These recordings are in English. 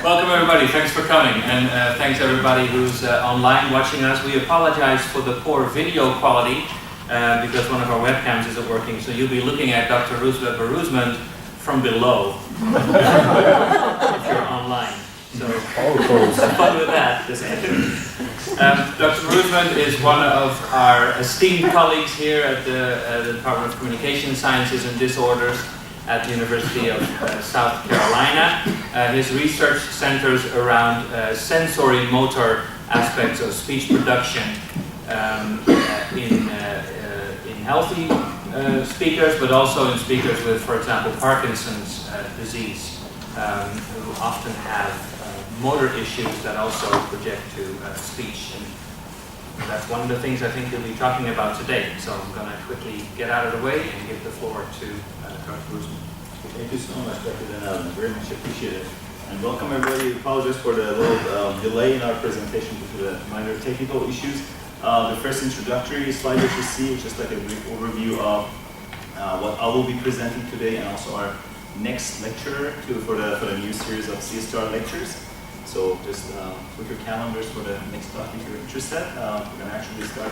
Welcome everybody, thanks for coming, and thanks everybody who's online watching us. We apologize for the poor video quality because one of our webcams isn't working, so you'll be looking at Dr. Roozbeh Behroozmand from below if you're online. So have fun with that. Dr. Behroozmand is one of our esteemed colleagues here at the Department of Communication Sciences and Disorders at the University of South Carolina. His research centers around sensory-motor aspects of speech production in healthy speakers, but also in speakers with, for example, Parkinson's disease, who often have motor issues that also project to speech. And that's one of the things I think you'll be talking about today. So I'm going to quickly get out of the way and give the floor to Dr. Behroozmand. Thank you so much, Dr. Denhausen. Very much appreciate it. And welcome everybody. Apologize for the little delay in our presentation due to the minor technical issues. The first introductory slide that you see is just like a brief overview of what I will be presenting today, and also our next lecturer for the new series of CSTR lectures. So just put your calendars for the next talk if you're interested. We're going to actually start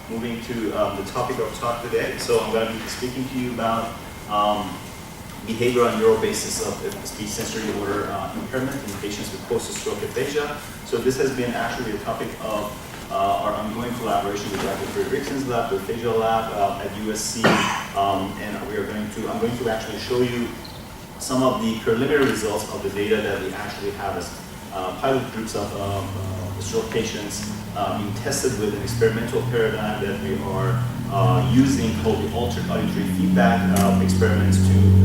moving to the topic of talk today. So I'm going to be speaking to you about behavioral and neural basis of speech sensory motor impairment in patients with post-stroke aphasia. So this has been actually a topic of our ongoing collaboration with Dr. Frederickson's lab, the aphasia lab at USC, and I'm going to actually show you some of the preliminary results of the data that we actually have as pilot groups of stroke patients being tested with an experimental paradigm that we are using called the altered auditory feedback experiments to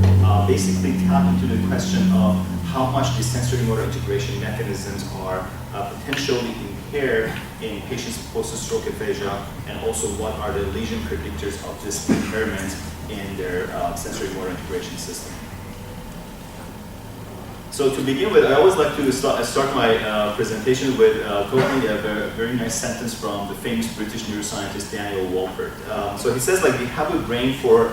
basically tap into the question of how much the sensory motor integration mechanisms are potentially impaired in patients with post-stroke aphasia, and also what are the lesion predictors of this impairment in their sensory motor integration system. So to begin with, I always like to start my presentation with quoting a very nice sentence from the famous British neuroscientist Daniel Wolpert. So he says, like, we have a brain for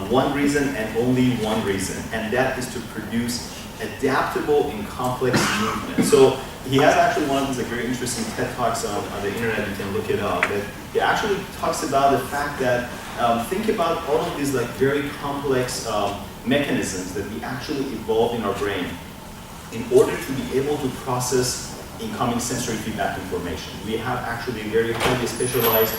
one reason and only one reason, and that is to produce adaptable and complex movement. So he has actually one of these very interesting TED Talks on the internet, you can look it up, but he actually talks about the fact that think about all of these very complex mechanisms that we actually evolved in our brain in order to be able to process incoming sensory feedback information. We have actually a very highly specialized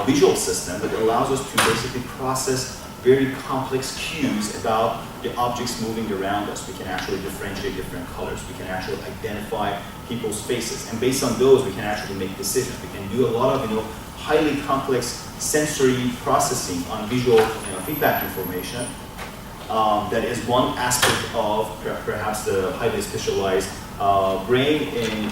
visual system that allows us to basically process very complex cues about the objects moving around us. We can actually differentiate different colors. We can actually identify people's faces. And based on those, we can actually make decisions. We can do a lot of highly complex sensory processing on visual feedback information. That is one aspect of perhaps the highly specialized brain in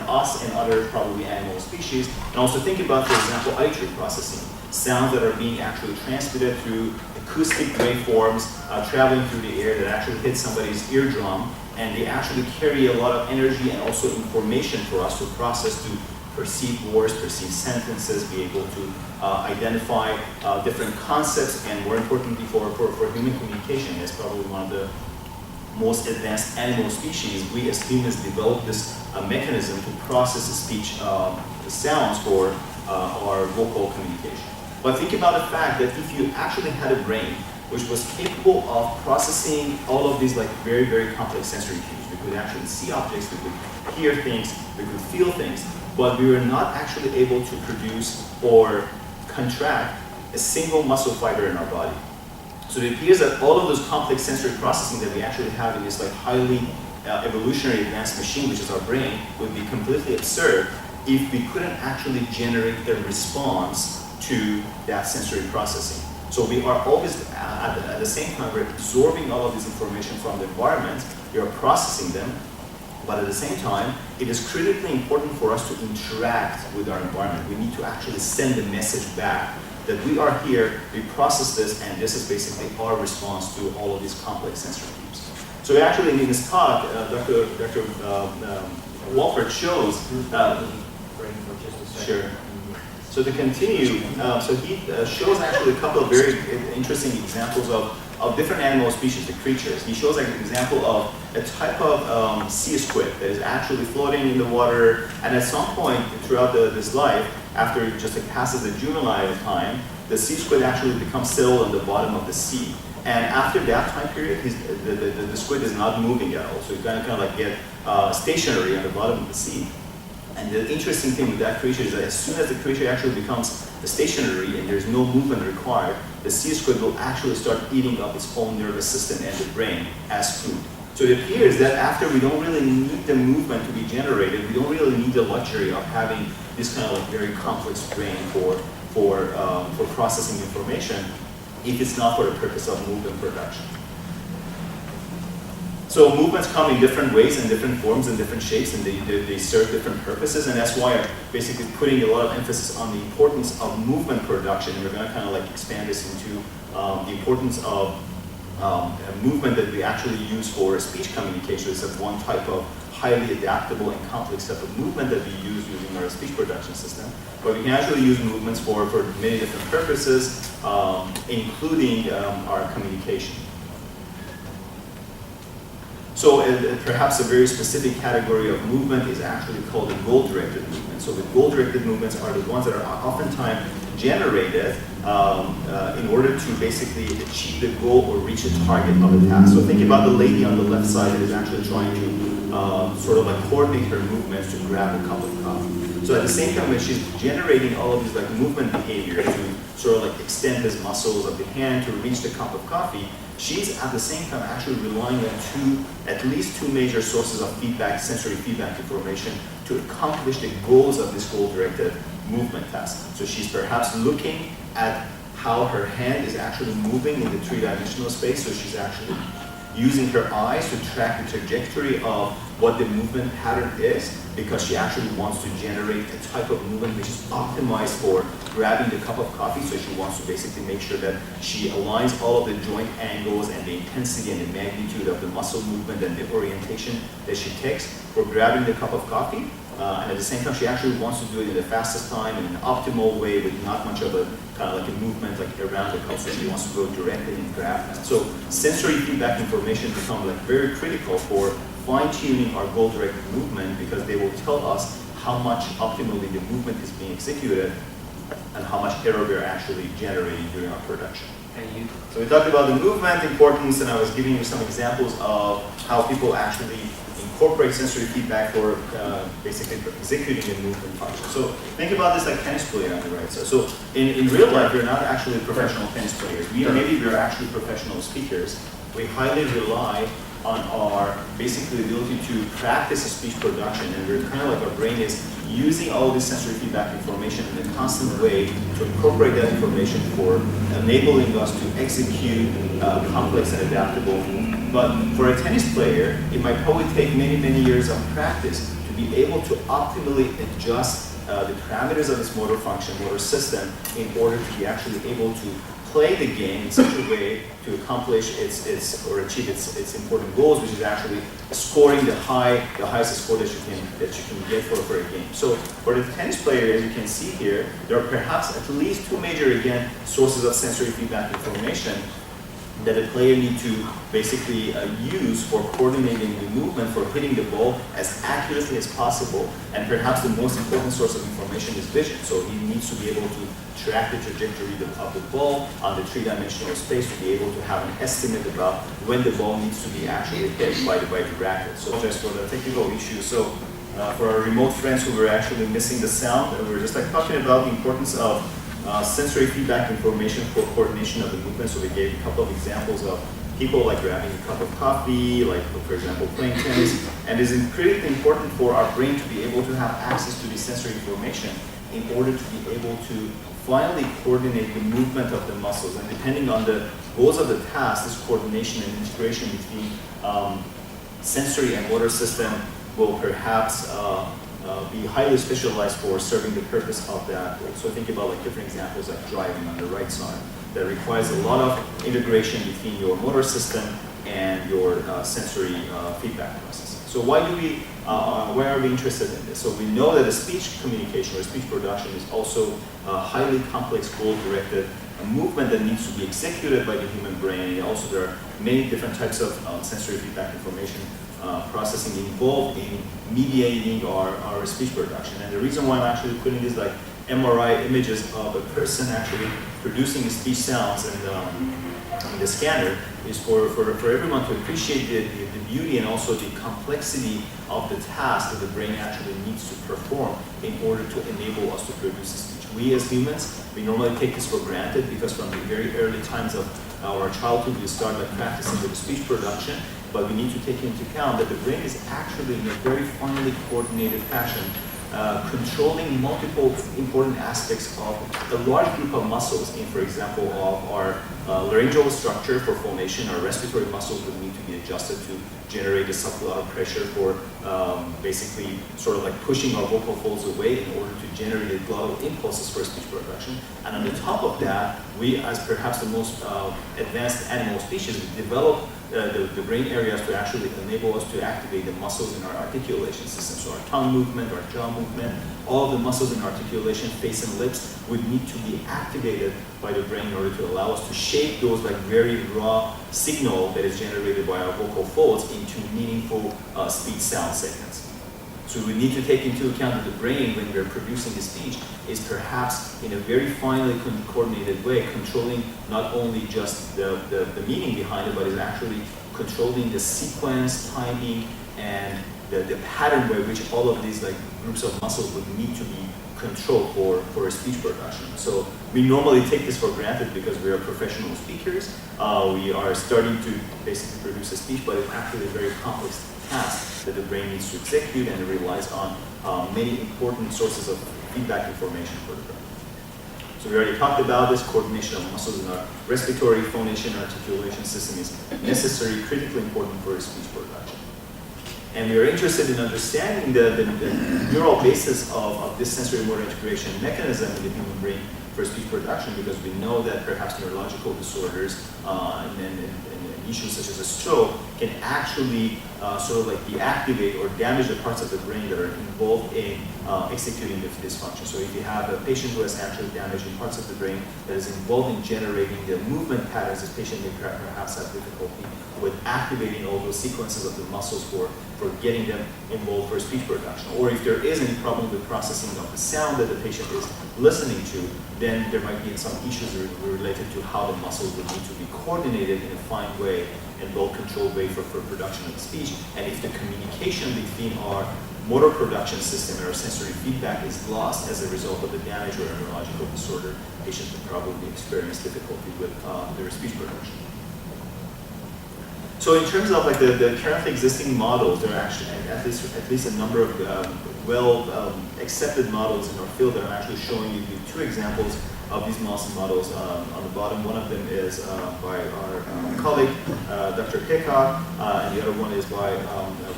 us and other probably animal species. And also think about, for example, auditory processing. Sounds that are being actually transmitted through acoustic waveforms traveling through the air that actually hit somebody's eardrum, and they actually carry a lot of energy and also information for us to process, to perceive words, perceive sentences, be able to identify different concepts, and more importantly for human communication, is probably one of the most advanced animal species. We as humans developed this mechanism to process the speech sounds for our vocal communication. But think about the fact that if you actually had a brain which was capable of processing all of these very, very complex sensory cues, we could actually see objects, we could hear things, we could feel things, but we were not actually able to produce or contract a single muscle fiber in our body. So it appears that all of those complex sensory processing that we actually have in this highly evolutionary advanced machine, which is our brain, would be completely absurd if we couldn't actually generate a response to that sensory processing. So we are always, at the same time, we're absorbing all of this information from the environment, we are processing them, but at the same time, it is critically important for us to interact with our environment. We need to actually send a message back that we are here, we process this, and this is basically our response to all of these complex sensory cues. So actually in this talk, Dr. Wolpert shows, sure. So to continue, so he shows actually a couple of very interesting examples of of different animal species, the creatures. He shows like an example of a type of sea squid that is actually floating in the water, and at some point throughout this life, after it just like passes the juvenile time, the sea squid actually becomes settled on the bottom of the sea. And after that time period, the squid is not moving at all. So you kind of like get stationary on the bottom of the sea. And the interesting thing with that creature is that as soon as the creature actually becomes stationary and there's no movement required, the sea squid will actually start eating up its own nervous system and the brain as food. So it appears that after we don't really need the movement to be generated, we don't really need the luxury of having this kind of like very complex brain for processing information, if it's not for the purpose of movement production. So movements come in different ways and different forms and different shapes, and they serve different purposes, and that's why I'm basically putting a lot of emphasis on the importance of movement production, and we're going to kind of like expand this into the importance of movement that we actually use for speech communication. It's one type of highly adaptable and complex type of movement that we use using our speech production system. But we can actually use movements for many different purposes, including our communication. So perhaps a very specific category of movement is actually called the goal-directed movement. So the goal-directed movements are the ones that are oftentimes generated in order to basically achieve the goal or reach the target of the task. So think about the lady on the left side that is actually trying to sort of like coordinate her movements to grab a cup of coffee. So at the same time when she's generating all of these like movement behavior to sort of like extend his muscles of the hand to reach the cup of coffee, she's at the same time actually relying on at least two major sources of feedback, sensory feedback information to accomplish the goals of this goal-directed movement task. So she's perhaps looking at how her hand is actually moving in the three-dimensional space, so she's actually using her eyes to track the trajectory of what the movement pattern is, because she actually wants to generate a type of movement which is optimized for grabbing the cup of coffee. So she wants to basically make sure that she aligns all of the joint angles and the intensity and the magnitude of the muscle movement and the orientation that she takes for grabbing the cup of coffee. And at the same time, she actually wants to do it in the fastest time in an optimal way with not much of a kind of like a movement like around the cup. So she wants to go directly and grab that. So sensory feedback information becomes like very critical for fine-tuning our goal-directed movement, because they will tell us how much optimally the movement is being executed and how much error we're actually generating during our production. So we talked about the movement importance, and I was giving you some examples of how people actually incorporate sensory feedback for basically executing a movement function. So think about this like tennis player on the right side. So in real life, we're not actually professional tennis players. Maybe we're actually professional speakers. We highly rely on our basically ability to practice speech production, and we're kind of like our brain is using all this sensory feedback information in a constant way to incorporate that information for enabling us to execute complex and adaptable movement. But for a tennis player, it might probably take many, many years of practice to be able to optimally adjust the parameters of its motor function, motor system, in order to be actually able to play the game in such a way to accomplish or achieve its important goals, which is actually scoring the highest score that you can get for a game. So for the tennis player, as you can see here, there are perhaps at least two major, again, sources of sensory feedback information that a player needs to basically use for coordinating the movement, for hitting the ball as accurately as possible. And perhaps the most important source of information is vision. So he needs to be able to track the trajectory of the ball on the three-dimensional space to be able to have an estimate about when the ball needs to be actually hit by the racket. So just for the technical issues. So for our remote friends who were actually missing the sound, we were just like talking about the importance of sensory feedback information for coordination of the movement. So we gave a couple of examples of people like grabbing a cup of coffee, like for example playing tennis, and it is critically important for our brain to be able to have access to this sensory information in order to be able to finally coordinate the movement of the muscles. And depending on the goals of the task, this coordination and integration between sensory and motor system will perhaps be highly specialized for serving the purpose of that. So think about like different examples like driving on the right side. That requires a lot of integration between your motor system and your sensory feedback process. So why are we interested in this? So we know that the speech communication or speech production is also a highly complex goal-directed a movement that needs to be executed by the human brain. And also there are many different types of sensory feedback information processing involved in mediating our speech production. And the reason why I'm actually putting these like MRI images of a person actually producing speech sounds in the scanner is for everyone to appreciate the beauty and also the complexity of the task that the brain actually needs to perform in order to enable us to produce speech. We as humans, we normally take this for granted because from the very early times of our childhood we start by practicing with speech production, but we need to take into account that the brain is actually in a very finely coordinated fashion controlling multiple important aspects of a large group of muscles. In, for example, of our laryngeal structure for phonation, our respiratory muscles would need to be adjusted to generate the subglottal pressure for basically sort of like pushing our vocal folds away in order to generate the glottal impulses for speech production. And on the top of that, we, as perhaps the most advanced animal species, develop the brain areas to actually enable us to activate the muscles in our articulation system. So our tongue movement, our jaw movement, all of the muscles in articulation, face and lips would need to be activated by the brain in order to allow us to shape those like very raw signal that is generated by our vocal folds into meaningful speech sound segments. So we need to take into account that the brain, when we're producing the speech, is perhaps in a very finely coordinated way controlling not only just the meaning behind it, but is actually controlling the sequence, timing, and the pattern by which all of these like groups of muscles would need to be controlled for a speech production. So we normally take this for granted because we are professional speakers. We are starting to basically produce a speech, but it's actually a very complex task that the brain needs to execute, and it relies on many important sources of feedback information for the brain. So we already talked about this. Coordination of muscles in our respiratory, phonation, articulation system is necessary, critically important for speech production. And we are interested in understanding the neural basis of this sensorimotor integration mechanism in the human brain for speech production, because we know that perhaps neurological disorders and issues such as a stroke can actually sort of like deactivate or damage the parts of the brain that are involved in executing this function. So if you have a patient who has actually damage in parts of the brain that is involved in generating the movement patterns, this patient may perhaps have difficulty with activating all those sequences of the muscles for getting them involved for speech production. Or if there is any problem with processing of the sound that the patient is listening to, then there might be some issues related to how the muscles would need to be coordinated in a fine way and well-controlled way for production of speech. And if the communication between our motor production system and our sensory feedback is lost as a result of the damage or a neurological disorder, patients would probably experience difficulty with their speech production. So in terms of like the currently existing models, there are actually at least a number of accepted models in our field that I'm actually showing you two examples of these mouse models. On the bottom, one of them is by our colleague, Dr. Peacock, and the other one is by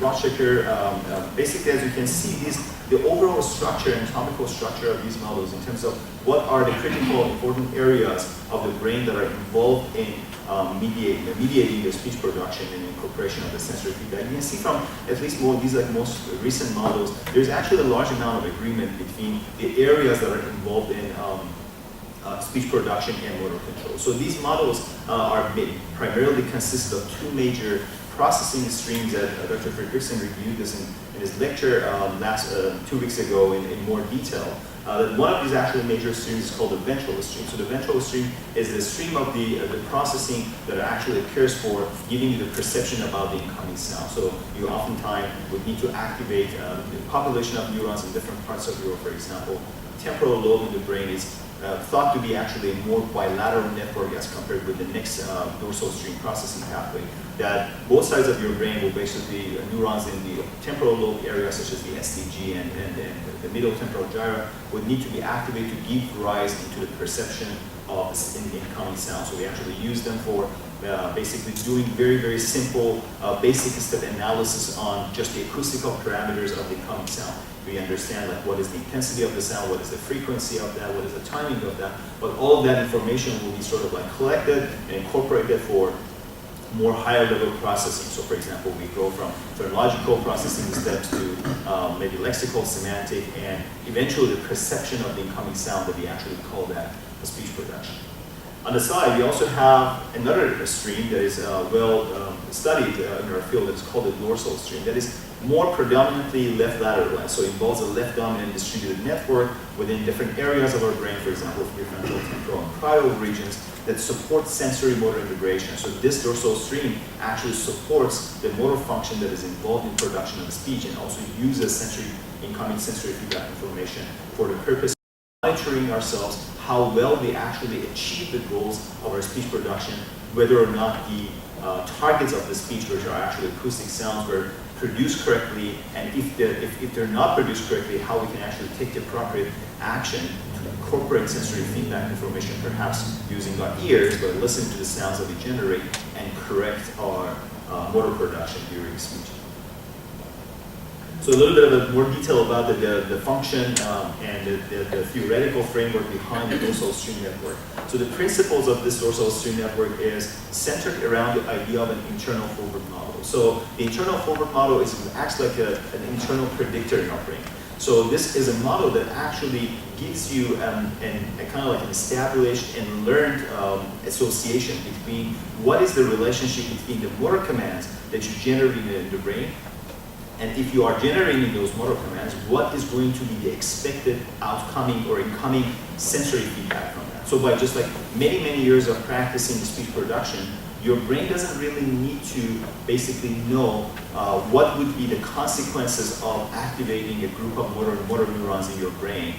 Rothschicker. Basically, as you can see, the overall structure, anatomical structure of these models in terms of what are the critical important areas of the brain that are involved in mediating the speech production and incorporation of the sensory feedback. You can see from at least these like most recent models, there's actually a large amount of agreement between the areas that are involved in speech production and motor control. So these models primarily consist of two major processing streams that Dr. Fredrickson reviewed this in his lecture 2 weeks ago in more detail. One of these actually major streams is called the ventral stream. So the ventral stream is the stream of the processing that actually occurs for giving you the perception about the incoming sound. So you oftentimes would need to activate the population of neurons in different parts of your, for example, temporal lobe in the brain is thought to be actually a more bilateral network as compared with the next dorsal stream processing pathway, that both sides of your brain will basically, neurons in the temporal lobe area such as the STG and the middle temporal gyra would need to be activated to give rise into the perception of the incoming sound. So we actually use them for basically doing very, very simple basic step analysis on just the acoustical parameters of the incoming sound. We understand like what is the intensity of the sound, what is the frequency of that, what is the timing of that, but all of that information will be sort of like collected and incorporated for more higher level processing. So for example, we go from phonological processing steps to maybe lexical, semantic, and eventually the perception of the incoming sound that we actually call that a speech production. On the side, we also have another stream that is well studied in our field that's called the dorsal stream. That is more predominantly left lateral, and so it involves a left dominant distributed network within different areas of our brain, for example, prefrontal, temporal, and parietal regions that support sensory motor integration. So this dorsal stream actually supports the motor function that is involved in production of speech and also uses incoming sensory feedback information for the purpose of monitoring ourselves how well we actually achieve the goals of our speech production, whether or not the targets of the speech, which are actually acoustic sounds, were produced correctly, and if they're not produced correctly, how we can actually take the appropriate action to incorporate sensory feedback information, perhaps using our ears, but listening to the sounds that we generate, and correct our motor production during speech. So a little bit of more detail about the function and the theoretical framework behind the dorsal stream network. So the principles of this dorsal stream network is centered around the idea of an internal forward model. So the internal forward model acts like an internal predictor in our brain. So this is a model that actually gives you a kind of like an established and learned association between what is the relationship between the motor commands that you generate in the brain, and if you are generating those motor commands, what is going to be the expected outcoming or incoming sensory feedback from that? So by just like many, many years of practicing speech production, your brain doesn't really need to basically know what would be the consequences of activating a group of motor neurons in your brain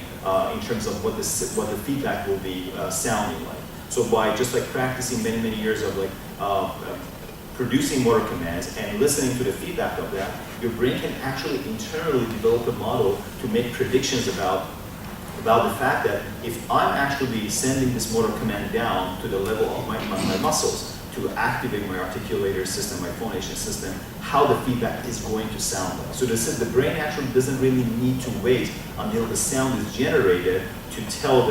in terms of what the feedback will be sounding like. So by just like practicing many, many years of like producing motor commands and listening to the feedback of that, your brain can actually internally develop a model to make predictions about the fact that if I'm actually sending this motor command down to the level of my muscles to activate my articulator system, my phonation system, how the feedback is going to sound like. So the brain actually doesn't really need to wait until the sound is generated to tell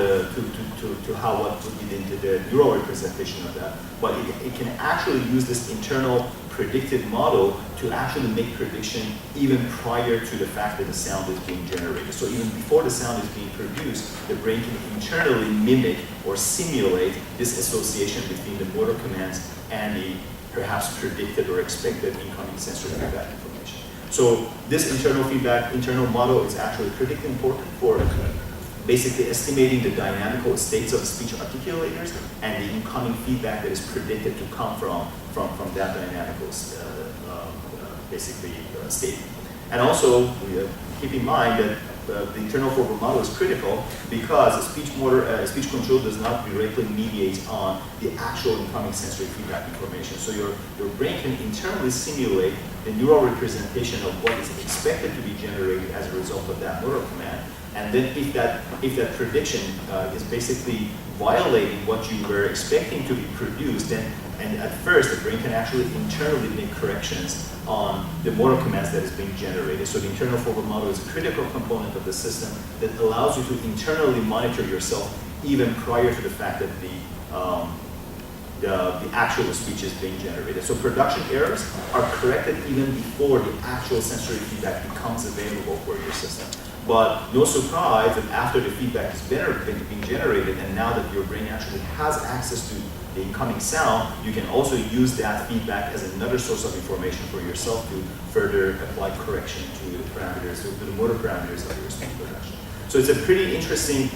how what would be the neural representation of that. But it can actually use this internal predictive model to actually make prediction even prior to the fact that the sound is being generated. So even before the sound is being produced, the brain can internally mimic or simulate this association between the motor commands and the perhaps predicted or expected incoming sensory feedback information. So this internal model is actually critically important for basically estimating the dynamical states of speech articulators and the incoming feedback that is predicted to come from that dynamical state. And also, keep in mind that the internal forward model is critical because speech control does not directly mediate on the actual incoming sensory feedback information. So your brain can internally simulate the neural representation of what is expected to be generated as a result of that motor command. And then if that prediction is basically violating what you were expecting to be produced, and at first the brain can actually internally make corrections on the motor commands that is being generated. So the internal forward model is a critical component of the system that allows you to internally monitor yourself even prior to the fact that the actual speech is being generated. So production errors are corrected even before the actual sensory feedback becomes available for your system. But no surprise that after the feedback has been generated, and now that your brain actually has access to the incoming sound, you can also use that feedback as another source of information for yourself to further apply correction to the parameters, to the motor parameters of your speech production. So it's a pretty interesting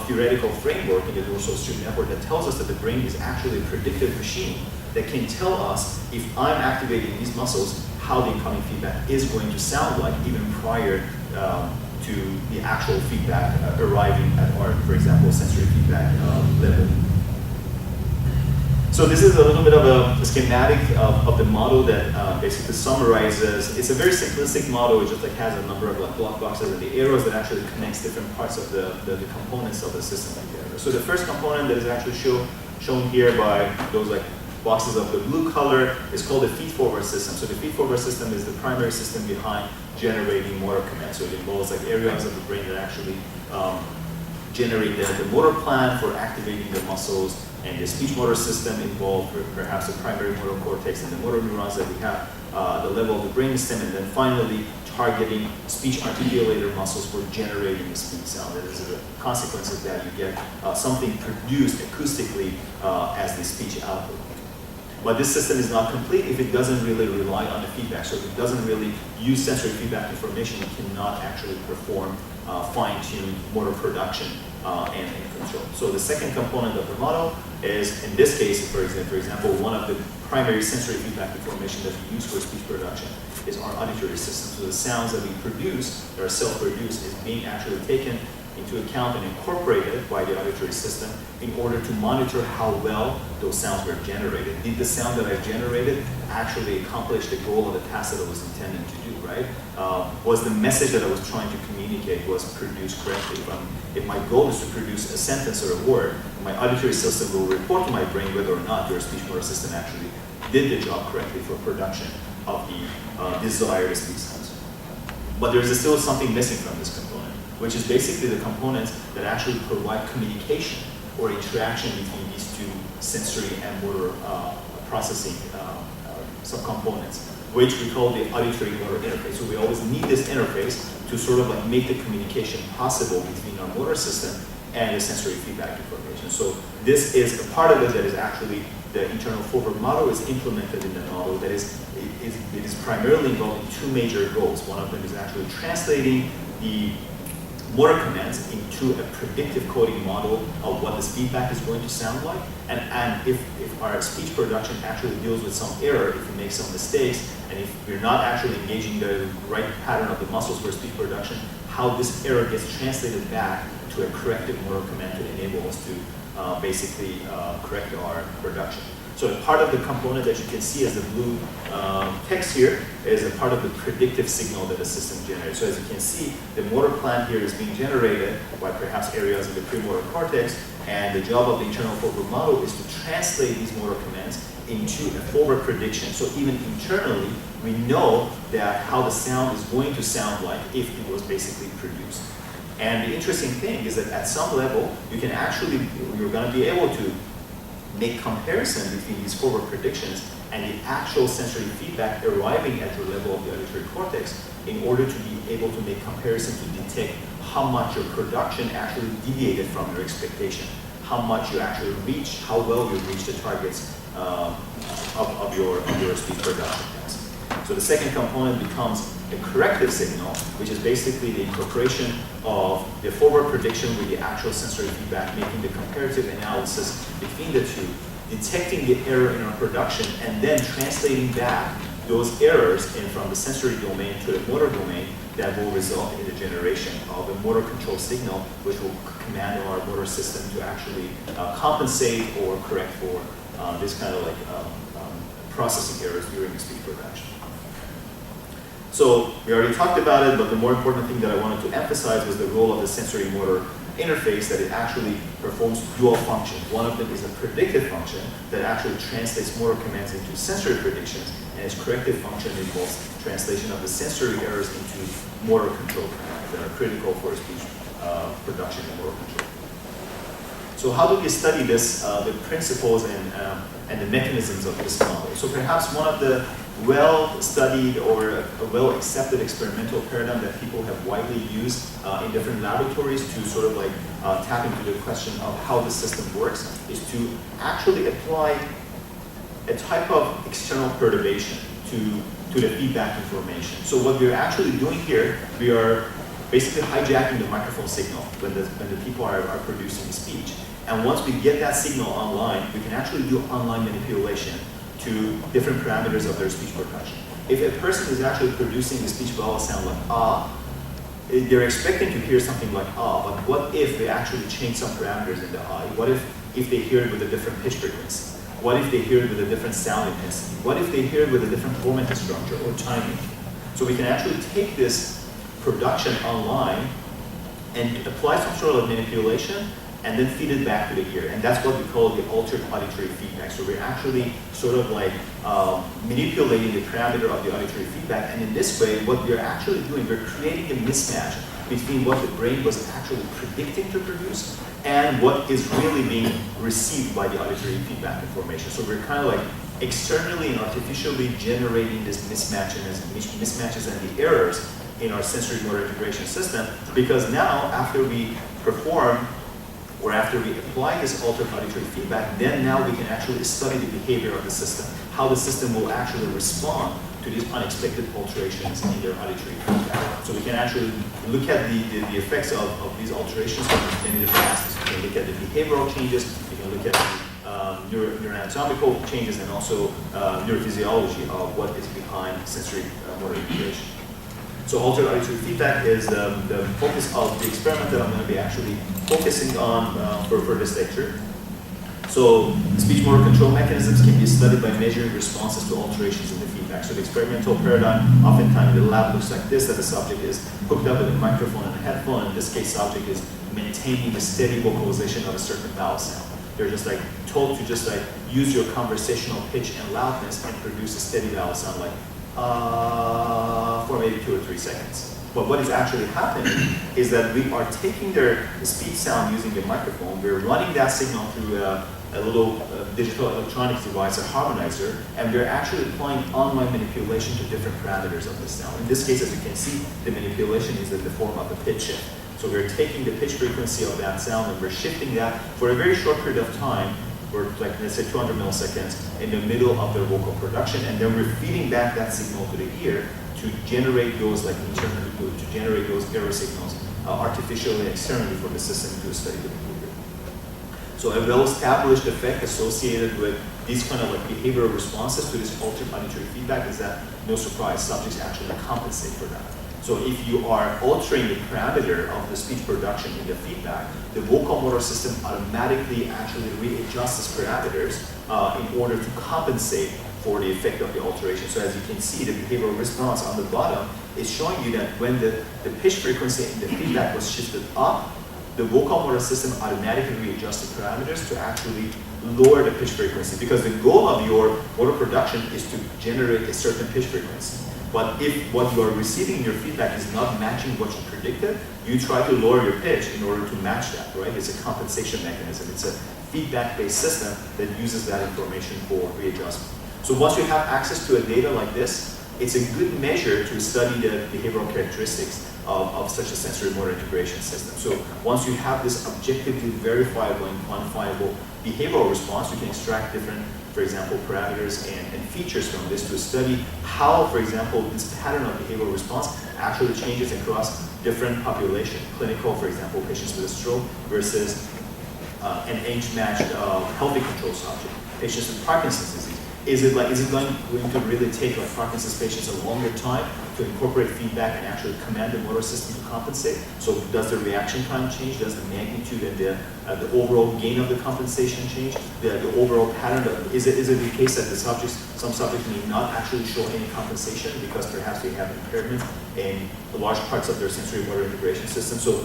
theoretical framework in the dorsal stream network that tells us that the brain is actually a predictive machine that can tell us if I'm activating these muscles, how the incoming feedback is going to sound like even prior to the actual feedback arriving at our, for example, sensory feedback level. So this is a little bit of a schematic of the model that basically summarizes. It's a very simplistic model. It just like has a number of like block boxes and the arrows that actually connects different parts of the components of the system together. So the first component that is actually shown here by those like boxes of the blue color is called the feed-forward system. So the feed-forward system is the primary system behind generating motor commands. So it involves like areas of the brain that actually generate the motor plan for activating the muscles, And the speech motor system involved perhaps the primary motor cortex and the motor neurons that we have, the level of the brainstem, and then finally targeting speech articulator muscles for generating the speech sound. That is a consequence of that. You get something produced acoustically as the speech output. But this system is not complete if it doesn't really rely on the feedback. So if it doesn't really use sensory feedback information, it cannot actually perform fine-tuned motor production and control. So the second component of the model is, in this case, for example, one of the primary sensory feedback information that we use for speech production is our auditory system. So the sounds that we produce, that are self-produced, is being actually taken into account and incorporated by the auditory system in order to monitor how well those sounds were generated. Did the sound that I generated actually accomplish the goal of the task that I was intending to do, right? Was the message that I was trying to communicate was produced correctly? If my goal is to produce a sentence or a word, my auditory system will report to my brain whether or not your speech motor system actually did the job correctly for production of the desired speech sounds. But there's still something missing from this component, which is basically the components that actually provide communication or interaction between these two sensory and motor processing subcomponents, which we call the auditory motor interface. So we always need this interface to sort of like make the communication possible between our motor system and the sensory feedback information. So this is a part of it that is actually the internal forward model is implemented in the model that it is primarily involved in two major goals. One of them is actually translating the motor commands into a predictive coding model of what this feedback is going to sound like. And if our speech production actually deals with some error, if we make some mistakes, and if we're not actually engaging the right pattern of the muscles for speech production, how this error gets translated back to a corrective motor command to enable us to basically correct our production. So a part of the component that you can see as the blue text here is a part of the predictive signal that the system generates. So as you can see, the motor plan here is being generated by perhaps areas of the premotor cortex, and the job of the internal forward model is to translate these motor commands into a forward prediction. So even internally, we know that how the sound is going to sound like if it was basically produced. And the interesting thing is that at some level, you're going to be able to make comparison between these forward predictions and the actual sensory feedback arriving at your level of the auditory cortex in order to be able to make comparison to detect how much your production actually deviated from your expectation, how much you actually reached, how well you reached the targets of your speech production task. So the second component becomes a corrective signal, which is basically the incorporation of the forward prediction with the actual sensory feedback, making the comparative analysis between the two, detecting the error in our production, and then translating back those errors from the sensory domain to the motor domain that will result in the generation of a motor control signal, which will command our motor system to actually compensate or correct for this kind of like processing errors during the speech production. So we already talked about it, but the more important thing that I wanted to emphasize was the role of the sensory motor interface, that it actually performs dual functions. One of them is a predictive function that actually translates motor commands into sensory predictions, and its corrective function involves translation of the sensory errors into motor control commands that are critical for speech production and motor control. So how do we study this, the principles and the mechanisms of this model? So perhaps one of the well-studied or a well-accepted experimental paradigm that people have widely used in different laboratories to sort of like tap into the question of how the system works is to actually apply a type of external perturbation to the feedback information. So what we're actually doing here, we are basically hijacking the microphone signal when the people are producing the speech. And once we get that signal online, we can actually do online manipulation to different parameters of their speech production. If a person is actually producing the speech vowel sound like ah, they're expecting to hear something like ah, but what if they actually change some parameters in the ah? What if they hear it with a different pitch frequency? What if they hear it with a different sound intensity? What if they hear it with a different formative structure or timing? So we can actually take this production online and apply some sort of manipulation and then feed it back to the ear. And that's what we call the altered auditory feedback. So we're actually sort of like manipulating the parameter of the auditory feedback. And in this way, what we're actually doing, we're creating a mismatch between what the brain was actually predicting to produce and what is really being received by the auditory feedback information. So we're kind of like externally and artificially generating this mismatches and the errors in our sensory motor integration system, because now after we perform or after we apply this altered auditory feedback, then now we can actually study the behavior of the system, how the system will actually respond to these unexpected alterations in their auditory feedback. So we can actually look at the effects of these alterations in different aspects. We can look at the behavioral changes, we can look at the neuroanatomical changes, and also neurophysiology of what is behind sensory motor integration. So altered auditory feedback is the focus of the experiment that I'm going to be actually focusing on for this lecture. So speech motor control mechanisms can be studied by measuring responses to alterations in the feedback. So the experimental paradigm, oftentimes in the lab, looks like this, that the subject is hooked up with a microphone and a headphone. In this case, subject is maintaining the steady vocalization of a certain vowel sound. They're just like told to just like use your conversational pitch and loudness and produce a steady vowel sound like for maybe 2 or 3 seconds. But what is actually happening is that we are taking their speech sound using the microphone, we're running that signal through a little digital electronics device, a harmonizer, and we're actually applying online manipulation to different parameters of the sound. In this case, as you can see, the manipulation is in the form of a pitch shift. So we're taking the pitch frequency of that sound and we're shifting that for a very short period of time, or like let's say 200 milliseconds in the middle of their vocal production, and then we're feeding back that signal to the ear to generate those like internally, to generate those error signals artificially and externally for the system to study the behavior. So a well-established effect associated with these kind of like behavioral responses to this altered auditory feedback is that, no surprise, subjects actually compensate for that. So if you are altering the parameter of the speech production in the feedback, the vocal motor system automatically actually readjusts its parameters in order to compensate for the effect of the alteration. So as you can see, the behavioral response on the bottom is showing you that when the pitch frequency in the feedback was shifted up, the vocal motor system automatically readjusts the parameters to actually lower the pitch frequency, because the goal of your motor production is to generate a certain pitch frequency. But if what you are receiving in your feedback is not matching what you predicted, you try to lower your pitch in order to match that, right? It's a compensation mechanism. It's a feedback-based system that uses that information for readjustment. So once you have access to a data like this, it's a good measure to study the behavioral characteristics of such a sensory motor integration system. So once you have this objectively verifiable and quantifiable behavioral response, you can extract different, for example, parameters and features from this to study how, for example, this pattern of behavioral response actually changes across different populations. Clinical, for example, patients with a stroke versus an age-matched healthy control subject. Patients with Parkinson's disease. Is it going to really take like Parkinson's patients a longer time to incorporate feedback and actually command the motor system to compensate? So does the reaction time change? Does the magnitude and the overall gain of the compensation change? The overall pattern is it the case that some subjects may not actually show any compensation because perhaps they have impairment in large parts of their sensory motor integration system? So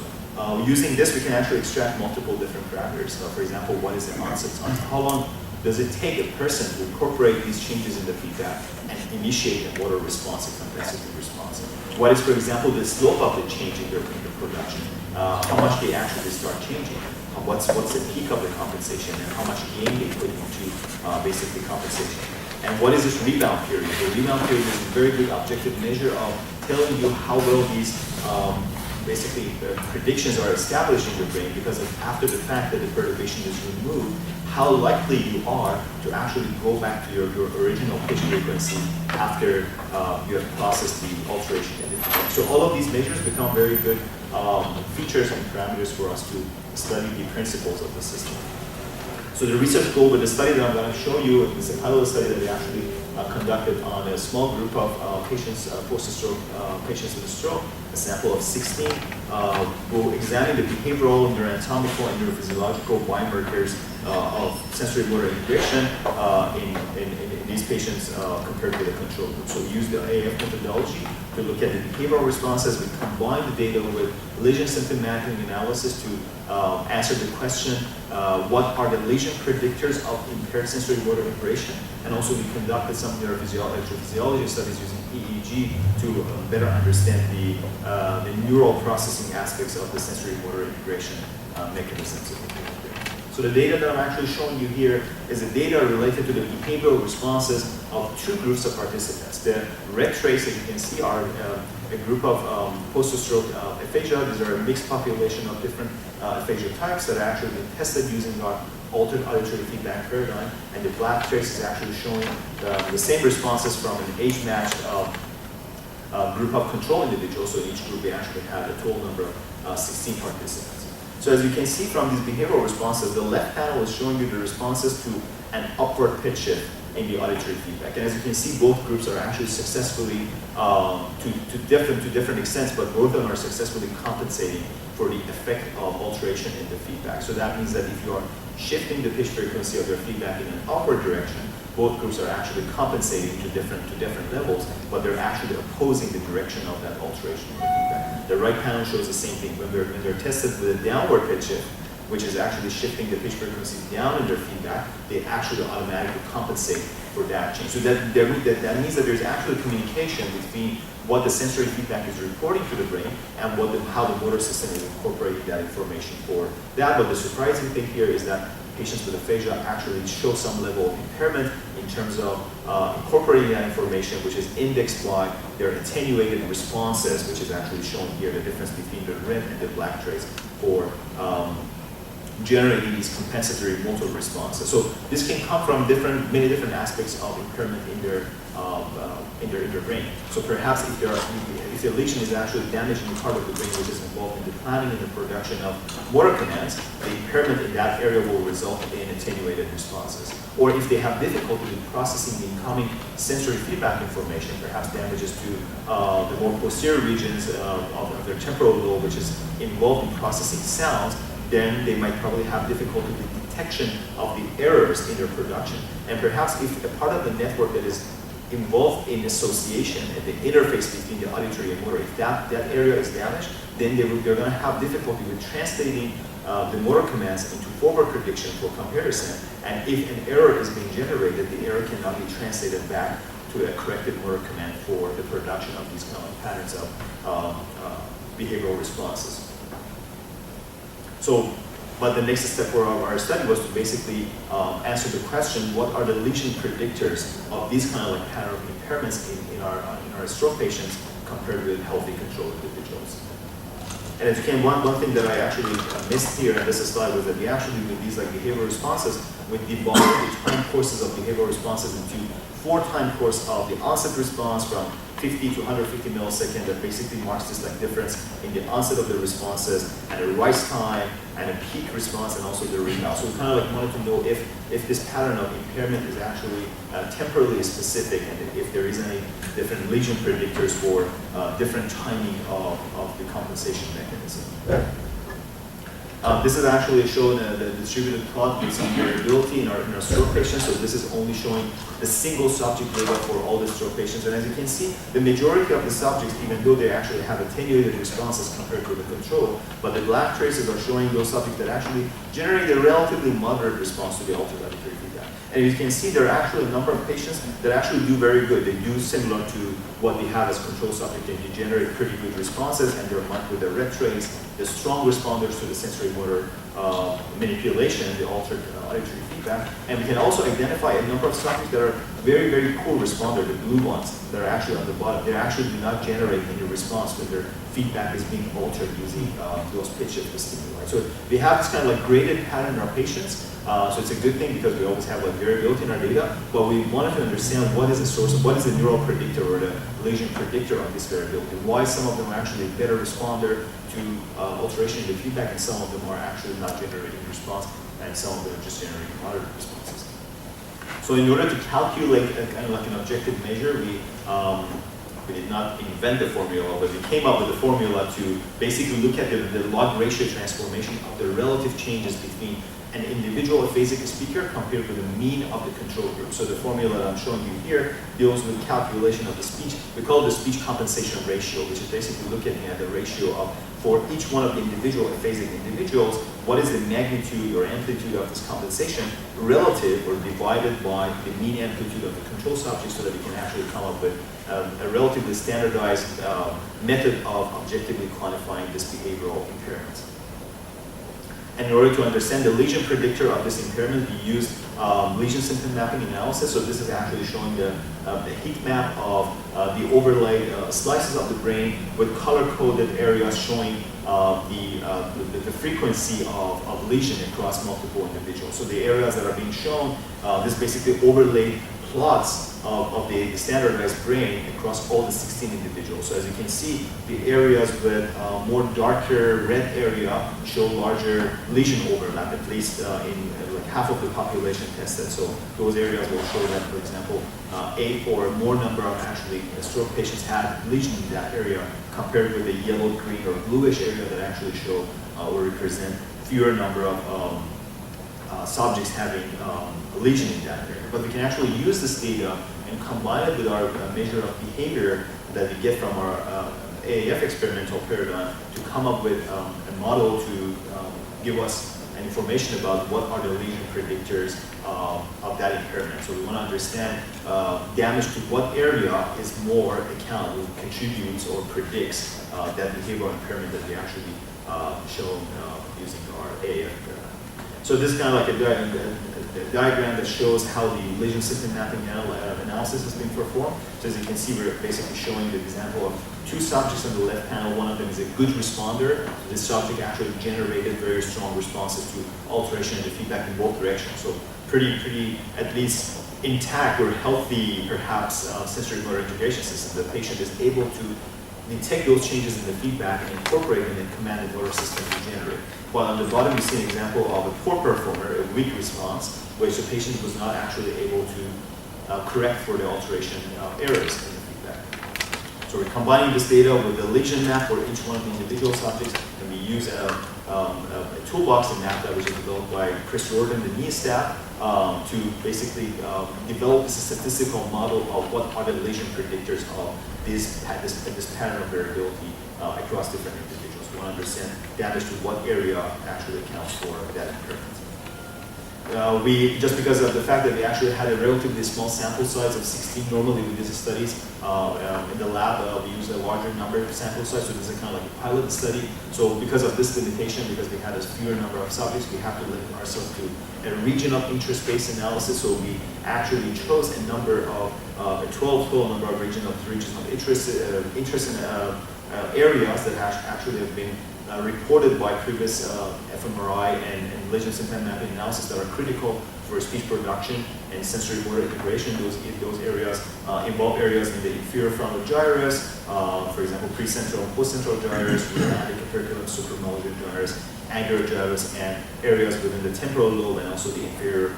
using this, we can actually extract multiple different parameters. For example, what is the onset time? How long does it take a person to incorporate these changes in the feedback and initiate a motor response, a compensatory response? What is, for example, the slope of the change in their production? How much they actually start changing? What's the peak of the compensation, and how much gain they put into basically compensation? And what is this rebound period? The rebound period is a very good objective measure of telling you how well these basically predictions are established in your brain, because of after the fact that the perturbation is removed, how likely you are to actually go back to your original pitch frequency after you have processed the alteration in the feedback. So all of these measures become very good features and parameters for us to study the principles of the system. So the research goal with the study that I'm going to show you is a pilot study that we actually conducted on a small group of patients, post-stroke patients with a stroke, a sample of 16. We'll examine the behavioral, neuroanatomical, and neurophysiological biomarkers of sensory motor integration in these patients compared with the control group. So we use the AF methodology to look at the behavioral responses. We combine the data with lesion-symptom-mapping analysis to answer the question, what are the lesion predictors of impaired sensory motor integration? And also we conducted some neurophysiology studies using EEG to better understand the neural processing aspects of the sensory motor integration mechanisms of the brain. So the data that I'm actually showing you here is the data related to the behavioral responses of two groups of participants. The red trace, as you can see, are a group of post-stroke aphasia. These are a mixed population of different aphasia types that are actually been tested using our altered auditory feedback paradigm. And the black trace is actually showing the same responses from an age-matched group of control individuals. So each group, they actually had a total number of 16 participants. So as you can see from these behavioral responses, the left panel is showing you the responses to an upward pitch shift in the auditory feedback. And as you can see, both groups are actually successfully, to different extents, but both of them are successfully compensating for the effect of alteration in the feedback. So that means that if you are shifting the pitch frequency of your feedback in an upward direction, both groups are actually compensating to different levels, but they're actually opposing the direction of that alteration in the feedback. The right panel shows the same thing. When they're tested with a downward pitch shift, which is actually shifting the pitch frequency down in their feedback, they actually automatically compensate for that change. So that means that there's actually communication between what the sensory feedback is reporting to the brain and how the motor system is incorporating that information for that. But the surprising thing here is that patients with aphasia actually show some level of impairment in terms of incorporating that information, which is indexed by their attenuated responses, which is actually shown here, the difference between the red and the black trace for generating these compensatory motor responses. So this can come from many different aspects of impairment in their brain. So perhaps if the lesion is actually damaging the part of the brain which is involved in the planning and the production of motor commands, the impairment in that area will result in attenuated responses. Or if they have difficulty in processing the incoming sensory feedback information, perhaps damages to the more posterior regions of their temporal lobe, which is involved in processing sounds, then they might probably have difficulty with detection of the errors in their production. And perhaps if a part of the network that is involved in association at the interface between the auditory and motor, if that area is damaged, then they're going to have difficulty with translating the motor commands into forward prediction for comparison. And if an error is being generated, the error cannot be translated back to a corrected motor command for the production of these kind of patterns of behavioral responses. So, but the next step for our study was to basically answer the question, what are the lesion predictors of these kind of like pattern of impairments in our stroke patients compared with healthy control individuals. And as you can, one thing that I actually missed here in this slide was that we actually, with these like behavioral responses, we divided the time courses of behavioral responses into 4 time course of the onset response from 50 to 150 milliseconds that basically marks this like difference in the onset of the responses and a rise time and a peak response and also the rebound. So we kind of like wanted to know if this pattern of impairment is actually temporally specific and if there is any different lesion predictors for different timing of the compensation mechanism. This is actually showing the distributed plot with some variability in our stroke patients. So this is only showing the single subject data for all the stroke patients. And as you can see, the majority of the subjects, even though they actually have attenuated responses compared to the control, but the black traces are showing those subjects that actually generate a relatively moderate response to the altered auditory feedback. And you can see there are actually a number of patients that actually do very good. They do similar to what we have as control subjects. They generate pretty good responses, and they're marked with the red trace, the strong responders to the sensory motor manipulation, the altered auditory feedback. And we can also identify a number of subjects that are very, very poor responder, the blue ones that are actually on the bottom. They actually do not generate any response when their feedback is being altered using those pitch shift stimuli. So we have this kind of like graded pattern in our patients. So it's a good thing because we always have like variability in our data, but we wanted to understand what is the source, what is the neural predictor or the lesion predictor of this variability. Why some of them are actually a better responder to alteration in the feedback and some of them are actually not generating response and some of them are just generating moderate responses. So in order to calculate a kind of like an objective measure, we did not invent the formula, but we came up with a formula to basically look at the log ratio transformation of the relative changes between an individual aphasic speaker compared with the mean of the control group. So the formula that I'm showing you here deals with calculation of the speech. We call it the speech compensation ratio, which is basically looking at the ratio of, for each one of the individual aphasic individuals, what is the magnitude or amplitude of this compensation relative or divided by the mean amplitude of the control subject, so that we can actually come up with a relatively standardized method of objectively quantifying this behavioral impairment. And in order to understand the lesion predictor of this impairment, we used lesion-symptom-mapping analysis. So this is actually showing the heat map of the overlaid slices of the brain with color-coded areas showing the frequency of lesion across multiple individuals. So the areas that are being shown, this basically overlaid plots of the standardized brain across all the 16 individuals. So as you can see, the areas with more darker red area show larger lesion overlap, at least in like half of the population tested. So those areas will show that, for example, 8 or more number of actually stroke patients had lesion in that area, compared with the yellow, green, or bluish area that actually show or represent fewer number of subjects having a lesion in that area. But we can actually use this data and combine it with our measure of behavior that we get from our AAF experimental paradigm to come up with a model to give us information about what are the lesion predictors of that impairment. So we want to understand damage to what area is more accountable, contributes, or predicts that behavioral impairment that we actually shown using our AAF paradigm. So this is kind of like a diagram that shows how the lesion-symptom-mapping analysis has been performed. So as you can see, we're basically showing the example of two subjects on the left panel. One of them is a good responder. This subject actually generated very strong responses to alteration in the feedback in both directions. So pretty at least intact or healthy, perhaps, sensory-motor integration system. The patient is able to detect those changes in the feedback and incorporate them in command and motor system to generate. While on the bottom you see an example of a poor performer, a weak response, which the patient was not actually able to correct for the alteration errors in the feedback. So we're combining this data with the lesion map for each one of the individual subjects, and we use a toolbox in map that was developed by Chris Jordan, the NIA staff, to basically develop a statistical model of what are the lesion predictors of this pattern of variability across different individuals. We want to understand damage to what area actually accounts for that impairment. Just because of the fact that we actually had a relatively small sample size of 16, normally with these studies in the lab, we use a larger number of sample size, so this is kind of like a pilot study. So because of this limitation, because we had a fewer number of subjects, we have to limit ourselves to a region of interest-based analysis. So we actually chose a number of a 12 number of regions of interest in areas that actually have been reported by previous fMRI and lesion-symptom-mapping analysis that are critical for speech production and sensory-motor integration. Those areas involve areas in the inferior frontal gyrus, for example, precentral and postcentral gyrus, antecaterculum, supramolar gyrus, angular gyrus, and areas within the temporal lobe and also the inferior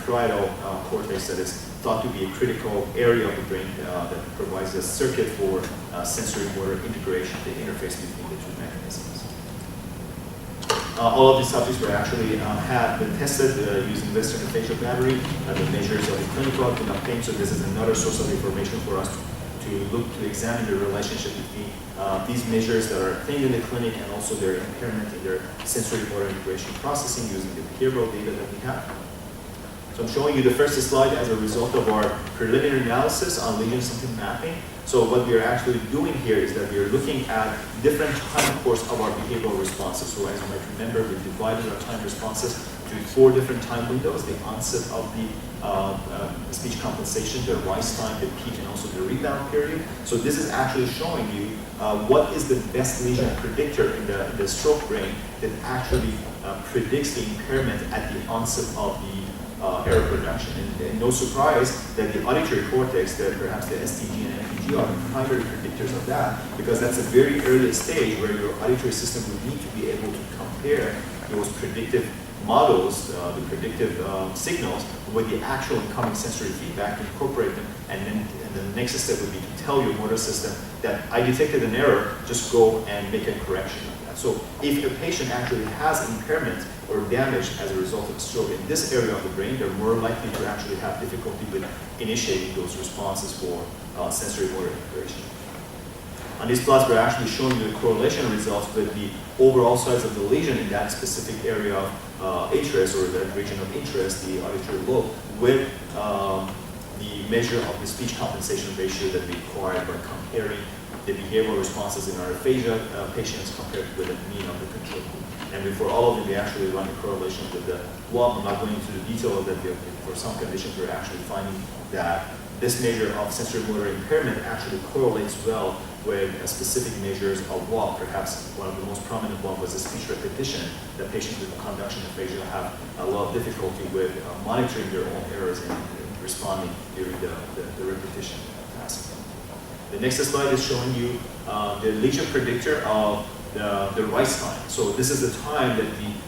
parietal cortex that is thought to be a critical area of the brain that provides a circuit for sensory-motor integration, the interface between the two mechanisms. All of these subjects were actually had been tested using Western facial battery, the measures of the clinical outcome of pain. So this is another source of information for us to examine the relationship between these measures that are obtained in the clinic and also their impairment in their sensory-motor integration processing using the behavioral data that we have. So I'm showing you the first slide as a result of our preliminary analysis on lesion-symptom-mapping. So what we are actually doing here is that we are looking at different time course of our behavioral responses. So as you might remember, we divided our time responses to 4 different time windows: the onset of the speech compensation, the rise time, the peak, and also the rebound period. So this is actually showing you what is the best lesion predictor in the stroke brain that actually predicts the impairment at the onset of the error production. And no surprise that the auditory cortex, that perhaps the STG and MPG are the primary predictors of that, because that's a very early stage where your auditory system would need to be able to compare those predictive models, the predictive signals, with the actual incoming sensory feedback to incorporate them, and then the next step would be to tell your motor system that I detected an error, just go and make a correction of that. So if a patient actually has impairment or damage as a result of stroke in this area of the brain, they're more likely to actually have difficulty with initiating those responses for sensory motor integration. On these plots, we're actually showing you the correlation results with the overall size of the lesion in that specific area of interest, or that region of interest, the auditory lobe, with the measure of the speech compensation ratio that we acquired by comparing the behavioral responses in our aphasia patients compared with the mean of the control group. And for all of them, we actually run a correlation with the WAP. I'm not going into the detail of that. For some conditions, we're actually finding that this measure of sensory motor impairment actually correlates well with specific measures of WAP. Perhaps one of the most prominent one was the speech repetition, that patients with conduction aphasia have a lot of difficulty with monitoring their own errors and responding during the repetition task. The next slide is showing you the lesion predictor of the rise time. So this is the time that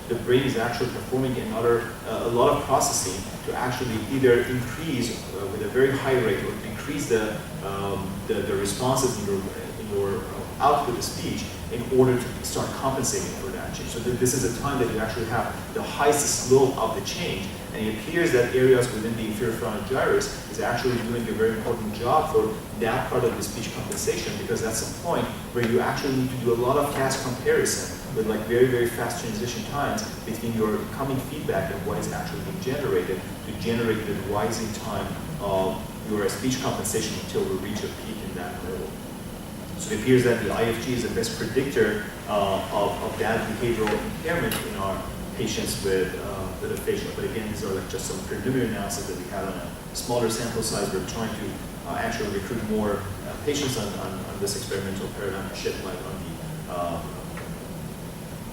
the brain is actually performing a lot of processing to actually either increase with a very high rate or decrease the responses in your output of speech in order to start compensating for that change. So this is a time that you actually have the highest slope of the change, and it appears that areas within the inferior frontal gyrus is actually doing a very important job for that part of the speech compensation, because that's the point where you actually need to do a lot of fast comparison with like very, very fast transition times between your incoming feedback and what is actually being generated to generate the rising time of your speech compensation until we reach a peak in that level. So it appears that the IFG is the best predictor of that behavioral impairment in our patients with aphasia. But again, these are like just some preliminary analysis that we had on a smaller sample size. We're trying to actually recruit more patients on this experimental paradigm to shed light on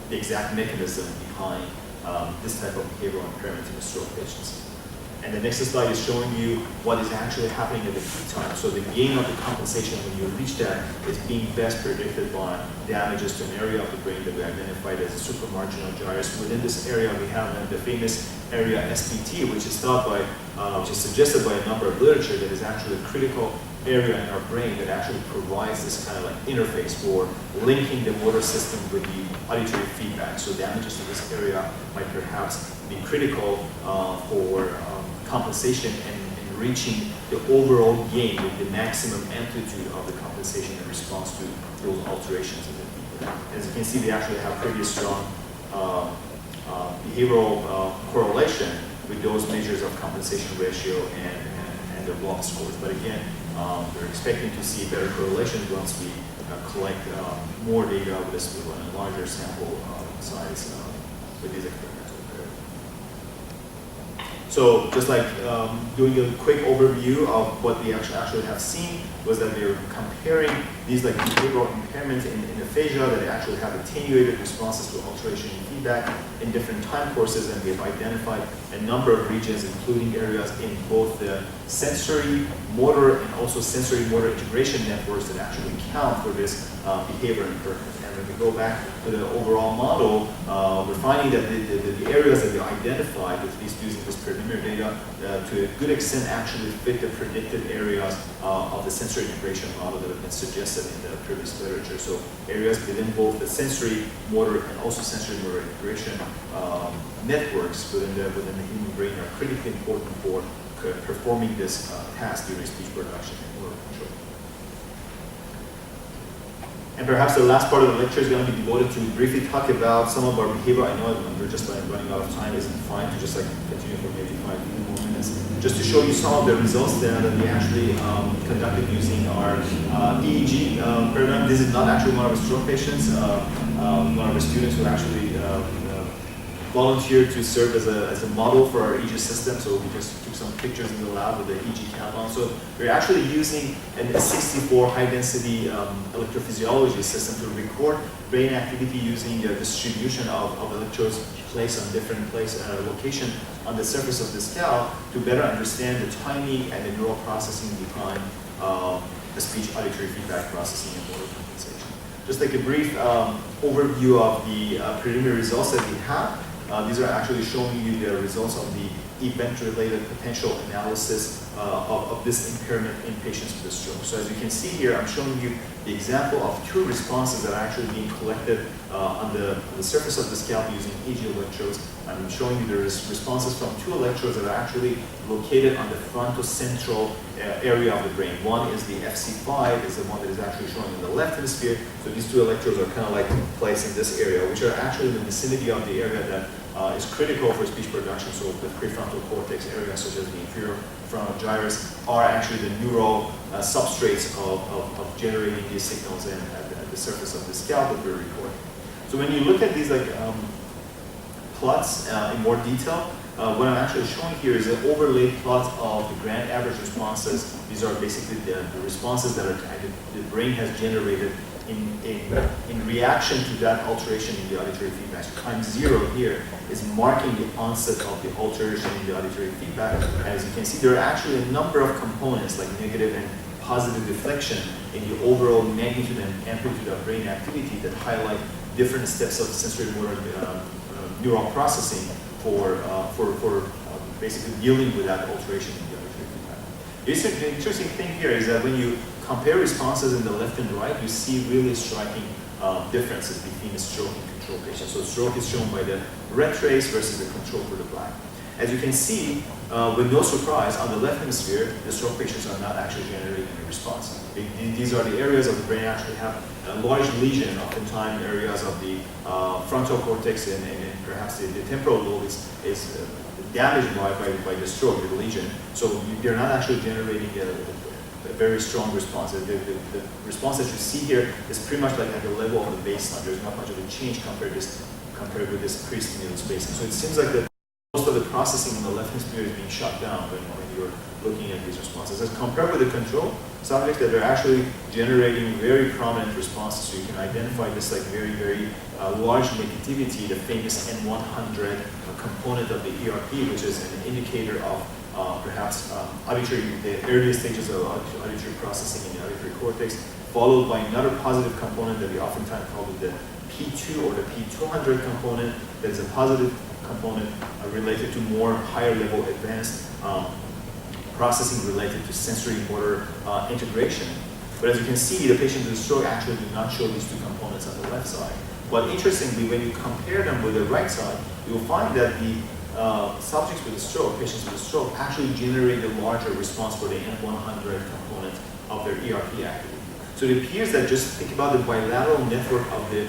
the exact mechanism behind this type of behavioral impairment in the stroke patients. And the next slide is showing you what is actually happening at the peak time. So the gain of the compensation when you reach that is being best predicted by damages to an area of the brain that we identified as a supramarginal gyrus. Within this area, we have the famous area SPT, which is thought by, which is suggested by a number of literature that is actually a critical area in our brain that actually provides this kind of like interface for linking the motor system with the auditory feedback. So damages to this area might perhaps be critical for compensation and reaching the overall gain with the maximum amplitude of the compensation in response to those alterations in the feedback. As you can see, they actually have pretty strong behavioral correlation with those measures of compensation ratio and the WAP scores. But again, we're expecting to see better correlation once we collect more data with a larger sample size with these experimental. So just like doing a quick overview of what we actually have seen was that they're comparing these like behavioral impairments in aphasia that actually have attenuated responses to alteration in feedback in different time courses, and we've identified a number of regions, including areas in both the sensory motor and also sensory motor integration networks that actually count for this behavior impairment. And when we go back to the overall model, we're finding that the areas that we identified, at least using this preliminary data, to a good extent actually fit the predicted areas of the sensory integration model that have been suggested in the previous literature. So areas within both the sensory motor and also sensory motor integration networks within the human brain are critically important for performing this task during speech production and motor control. And perhaps the last part of the lecture is going to be devoted to briefly talk about some of our behavior. I know we're just running out of time. Isn't fine to just like continue for maybe 5 more minutes, just to show you some of the results there that we actually conducted using our EEG paradigm. This is not actually one of our stroke patients. One of our students who actually volunteered to serve as a model for our EEG system. So we just took some pictures in the lab with the EEG cap on. So we're actually using a 64 high density electrophysiology system to record brain activity using the distribution of electrodes placed on different location on the surface of the scalp to better understand the timing and the neural processing behind the speech auditory feedback processing and motor compensation. Just like a brief overview of the preliminary results that we have. these are actually showing you the results of the event-related potential analysis of this impairment in patients with stroke. So as you can see here, I'm showing you the example of two responses that are actually being collected on the surface of the scalp using EEG electrodes. I'm showing you the responses from two electrodes that are actually located on the frontocentral area of the brain. One is the FC5, is the one that is actually showing in the left hemisphere. So these two electrodes are kind of like placed in this area, which are actually in the vicinity of the area that is critical for speech production. So the prefrontal cortex areas such as the inferior frontal gyrus are actually the neural substrates of generating these signals at the surface of the scalp that we're recording. So when you look at these plots in more detail, what I'm actually showing here is an overlaid plot of the grand average responses. These are basically the responses that the brain has generated in reaction to that alteration in the auditory feedback. So time 0 here is marking the onset of the alteration in the auditory feedback. As you can see, there are actually a number of components like negative and positive deflection in the overall magnitude and amplitude of brain activity that highlight different steps of sensorimotor neural processing for basically dealing with that alteration in the auditory feedback. The interesting thing here is that when you compare responses in the left and right, you see really striking differences between the stroke and control patients. So stroke is shown by the red trace versus the control for the black. As you can see, with no surprise, on the left hemisphere, the stroke patients are not actually generating any response. These are the areas of the brain that actually have a large lesion, oftentimes areas of the frontal cortex and perhaps the temporal lobe is damaged by the stroke, the lesion. So they're not actually generating a very strong response. The response that you see here is pretty much like at the level of the baseline. There's not much of a change compared with this pre-stimulus baseline. So it seems like most of the processing in the left hemisphere is being shut down when you're looking at these responses. As compared with the control subjects that are actually generating very prominent responses, so you can identify this like very large negativity, the famous N100 component of the ERP, which is an indicator of perhaps the early stages of auditory processing in the auditory cortex, followed by another positive component that we oftentimes call the P2 or the P200 component, that is a positive component related to more higher level advanced processing related to sensory motor integration. But as you can see, the patients with the stroke actually do not show these two components on the left side. But interestingly, when you compare them with the right side, you'll find that the subjects with a stroke, patients with a stroke, actually generate a larger response for the N100 component of their ERP activity. So it appears that just think about the bilateral network of the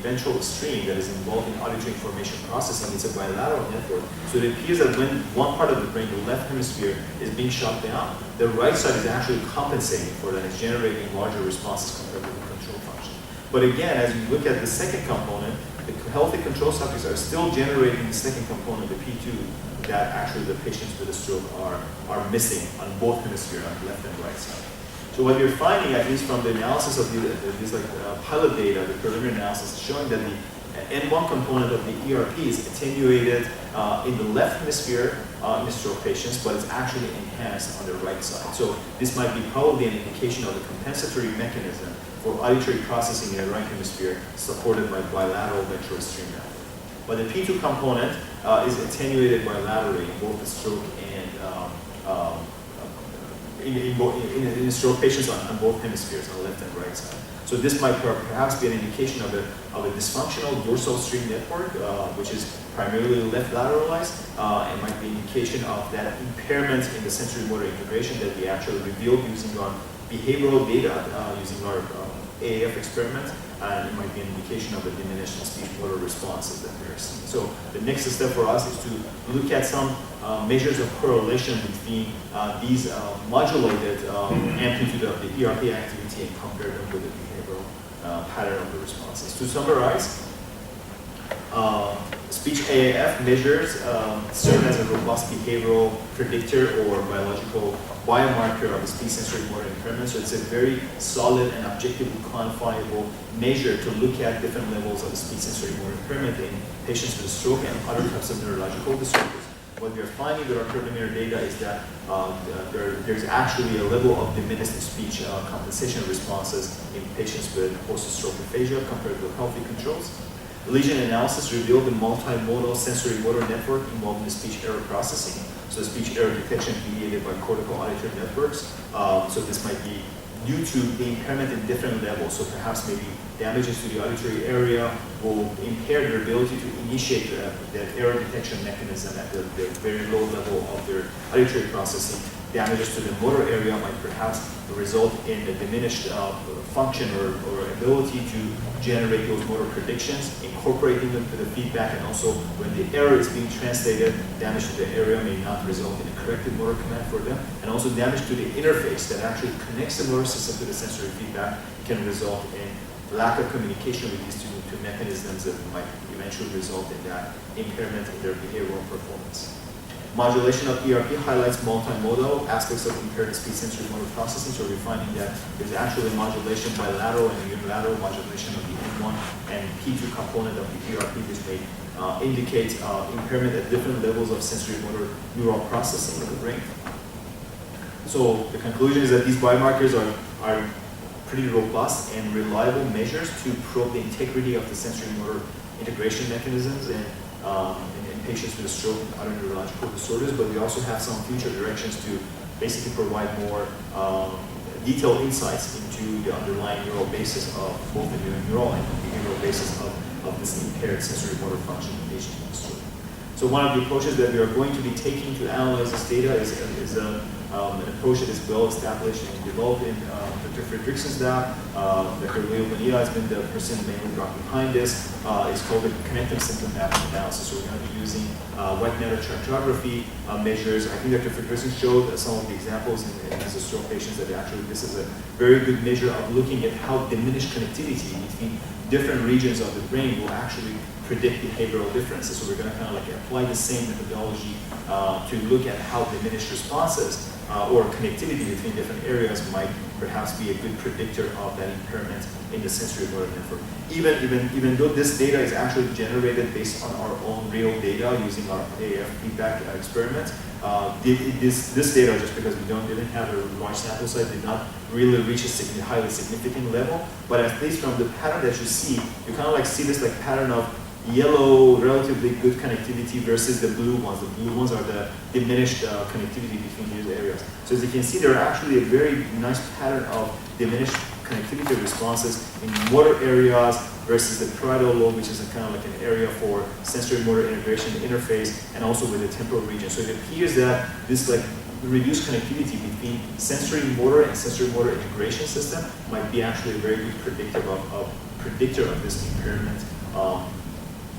ventral stream that is involved in auditory information processing. It's a bilateral network. So it appears that when one part of the brain, the left hemisphere, is being shut down, the right side is actually compensating for that. It's generating larger responses compared with the control function. But again, as you look at the second component, the healthy control subjects are still generating the second component, the P2, that actually the patients with a stroke are missing on both hemispheres, on the left and right side. So what you're finding, at least from the analysis of these pilot data, the preliminary analysis, is showing that the N1 component of the ERP is attenuated in the left hemisphere in the stroke patients, but it's actually enhanced on the right side. So this might be probably an indication of the compensatory mechanism for auditory processing in the right hemisphere, supported by bilateral ventral stream network. But the P2 component is attenuated bilaterally in both the stroke and in stroke patients on both hemispheres, on the left and right side. So this might perhaps be an indication of a dysfunctional dorsal stream network, which is primarily left lateralized, and might be an indication of that impairment in the sensory motor integration that we actually revealed using our behavioral data, using our AAF experiment, and it might be an indication of the diminished speech motor responses that we're seeing. So the next step for us is to look at some measures of correlation between these modulated amplitude of the ERP activity and compare them with the behavioral pattern of the responses. To summarize, speech AAF measures serve as a robust behavioral predictor or biological biomarker of the speech sensory motor impairment. So it's a very solid and objectively quantifiable measure to look at different levels of the speech sensory motor impairment in patients with stroke and other types of neurological disorders. What we are finding with our preliminary data is that there's actually a level of diminished speech compensation responses in patients with post-stroke aphasia compared with healthy controls. Lesion analysis revealed the multimodal sensory motor network involved in speech error processing. So speech error detection mediated by cortical auditory networks. So this might be due to the impairment in different levels. So perhaps maybe damages to the auditory area will impair their ability to initiate that error detection mechanism at the very low level of their auditory processing. Damages to the motor area might perhaps result in a diminished function or ability to generate those motor predictions, incorporating them to the feedback, and also when the error is being translated, damage to the area may not result in a corrected motor command for them, and also damage to the interface that actually connects the motor system to the sensory feedback can result in lack of communication with these two mechanisms that might eventually result in that impairment in their behavioral performance. Modulation of ERP highlights multimodal aspects of impaired speech sensory motor processing. So we're finding that there's actually modulation bilateral and unilateral modulation of the M1 and P2 component of the ERP, which may indicate impairment at different levels of sensory motor neural processing of the brain. So the conclusion is that these biomarkers are pretty robust and reliable measures to probe the integrity of the sensory motor integration mechanisms in patients with stroke and other neurological disorders, but we also have some future directions to basically provide more detailed insights into the underlying neural basis of both the neural and behavioral basis of this impaired sensory motor function in patients with stroke. So one of the approaches that we are going to be taking to analyze this data is an approach that is well established and developed in Dr. Fredrickson's lab. Dr. Leo Bonilla has been the person mainly brought behind this. It's called the connective symptom-mapping analysis. So we're going to be using white matter chartography measures. I think Dr. Fredrickson showed some of the examples in his stroke patients that actually this is a very good measure of looking at how diminished connectivity between different regions of the brain will actually predict behavioral differences. So we're going to kind of like apply the same methodology to look at how diminished responses or connectivity between different areas might perhaps be a good predictor of that impairment in the sensory motor network. Even though this data is actually generated based on our own real data using our AF feedback experiment, this data, just because we didn't have a large sample size, did not really reach a highly significant level. But at least from the pattern that you see, you kind of like see this like pattern of yellow, relatively good connectivity versus the blue ones. The blue ones are the diminished connectivity between these areas. So as you can see, there are actually a very nice pattern of diminished connectivity responses in motor areas versus the parietal lobe, which is a kind of like an area for sensory motor integration interface, and also with the temporal region. So it appears that this like reduced connectivity between sensory motor and sensory motor integration system might be actually a very good predictor of this impairment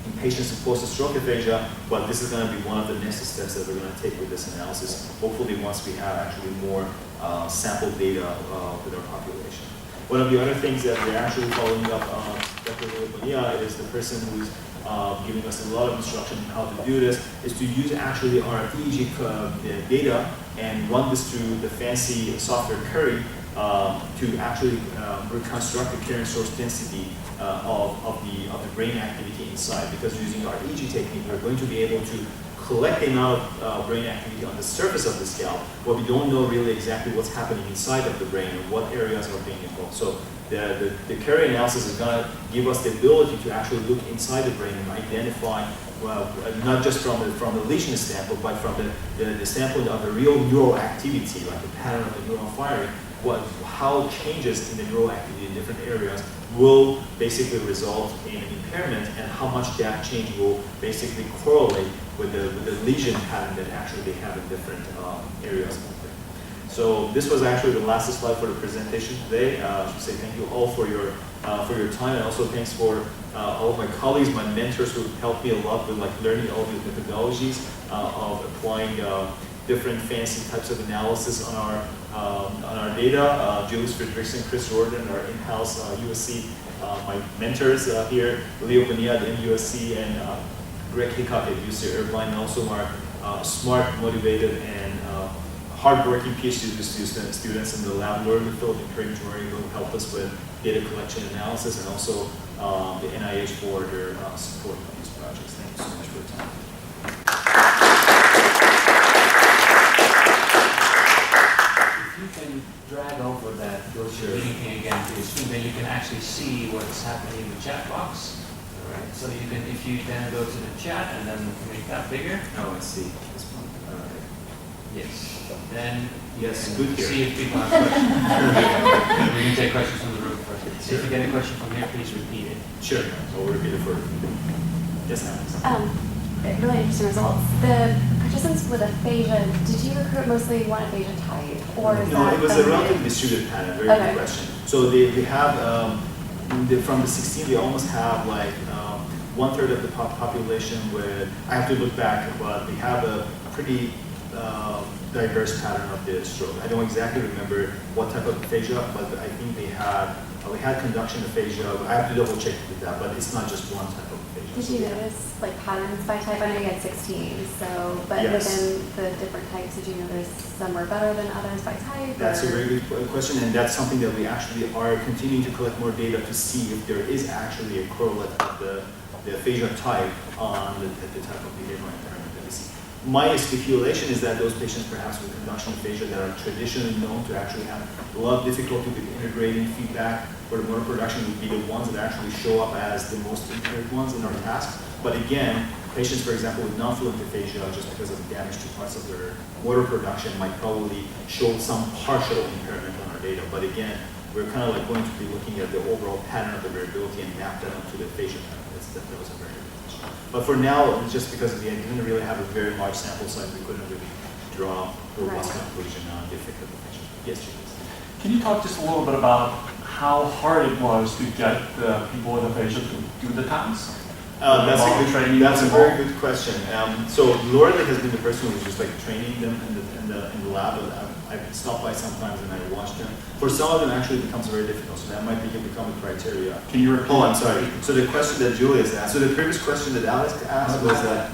in patients with post-stroke aphasia, but this is going to be one of the next steps that we're going to take with this analysis, hopefully once we have actually more sample data with our population. One of the other things that we're actually following up on Dr. Leo Bonilla is the person who's giving us a lot of instruction on how to do this, is to use actually our EEG data and run this through the fancy software Curry to actually reconstruct the carrying source density of the brain activity inside. Because using our EEG technique, we're going to be able to collect the amount of brain activity on the surface of the scalp, but we don't know really exactly what's happening inside of the brain and what areas are being involved. So the Curry analysis is going to give us the ability to actually look inside the brain and identify, well, not just from the lesion standpoint, but from the standpoint of the real neural activity, like the pattern of the neural firing, how changes in the neural activity in different areas will basically result in an impairment, and how much that change will basically correlate with the lesion pattern that actually they have in different areas of the brain. So this was actually the last slide for the presentation today. I should say thank you all for your time, and also thanks for all of my colleagues, my mentors who helped me a lot with like learning all these methodologies of applying different fancy types of analysis on our data. Julius Fredrickson, Chris Jordan, our in-house USC, my mentors here, Leo Bonilla at USC, and Greg Hickok at UC Irvine, and also our smart, motivated, and hardworking PhD students in the lab. Lauren Philip and Craig Jory will help us with data collection and analysis, and also the NIH for their support of these projects. Thank you so much for your time. You can drag over that brochure linking again to your screen, then you can actually see what's happening in the chat box. Right. So you can, if you then go to the chat and then make that bigger. Oh, I see. This one. Yes. Then Yes, you good can here. see if people have questions. We can take questions from the room first. So if you get a question from here, please repeat it. Sure. So we'll repeat it for yes, Alex. Really interesting results. The participants with aphasia, did you recruit mostly one aphasia type, or is No, that it was a relatively distributed pattern. Very Okay. good question. So they have from the 16, they almost have like 1/3 of the population with. I have to look back, but they have a pretty diverse pattern of the stroke. I don't exactly remember what type of aphasia, but I think they had we had conduction aphasia. I have to double check with that, but it's not just one type of aphasia. Did you notice like patterns by type? I know you had 16, so but Yes. within the different types, did you notice some were better than others by type? That's a or- very good question, and that's something that we actually are continuing to collect more data to see if there is actually a correlate of the aphasia type on the type of behavioral impairment that we see. My speculation is that those patients perhaps with conduction aphasia that are traditionally known to actually have a lot of difficulty with integrating feedback for the motor production would be the ones that actually show up as the most impaired ones in our task. But again, patients, for example, with non-fluent aphasia, just because of the damage to parts of their motor production, might probably show some partial impairment on our data. But again, we're kind of like going to be looking at the overall pattern of the variability and map that onto the aphasia pattern. That was a very good question. But for now, just because we didn't really have a very large sample size, we couldn't really draw a robust conclusion on the effect of aphasia. Yes, James. Can you talk just a little bit about how hard it was to get the people with aphasia to do the task? That's a very good question. So Laura has been the person who's just like training them in the lab. I've stopped by sometimes and I watched them. For some of them, actually, it becomes very difficult. So that might become a criteria. Can you repeat? Oh, I'm sorry. So the question that Julius asked. So the previous question that Alex asked was that.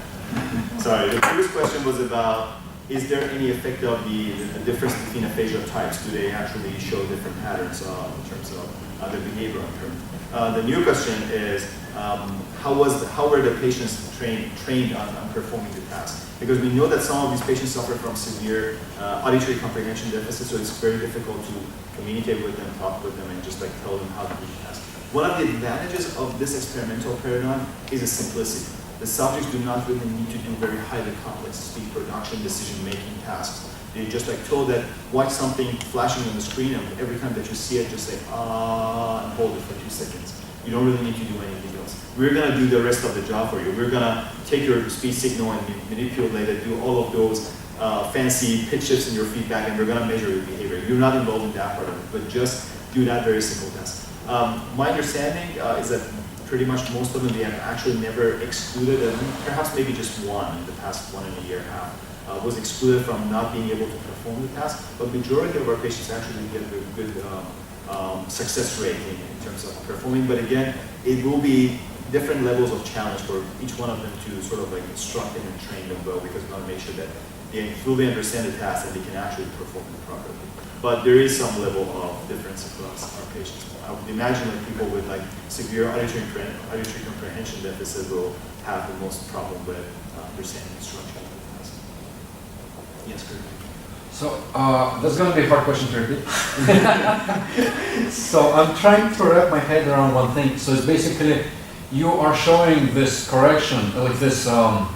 Sorry, the previous question was about: is there any effect of the difference between aphasia types? Do they actually show different patterns in terms of their behavioral impairment? The new question is, how were the patients trained on performing the task? Because we know that some of these patients suffer from severe auditory comprehension deficit, so it's very difficult to communicate with them, talk with them, and just like tell them how to do the task. One of the advantages of this experimental paradigm is its simplicity. The subjects do not really need to do very highly complex speech production, decision-making tasks. They're just like told that watch something flashing on the screen, and every time that you see it, just say and hold it for 2 seconds. You don't really need to do anything else. We're gonna do the rest of the job for you. We're gonna take your speech signal and manipulate it, do all of those fancy pitch shifts in your feedback, and we're gonna measure your behavior. You're not involved in that part of it, but just do that very simple task. My understanding is that pretty much most of them, they have actually never excluded, and perhaps maybe just one in the past 1.5 years was excluded from not being able to perform the task, but majority of our patients actually get a good success rate in terms of performing. But again, it will be different levels of challenge for each one of them to sort of like instruct them and train them well, because we want to make sure that they fully understand the task and they can actually perform it properly. But there is some level of difference across our patients. I would imagine that people with like severe auditory comprehension deficit will have the most problem with understanding instruction of the task. Yes, Kurt. So that's going to be a hard question to repeat. So I'm trying to wrap my head around one thing. So it's basically you are showing this correction, like this, like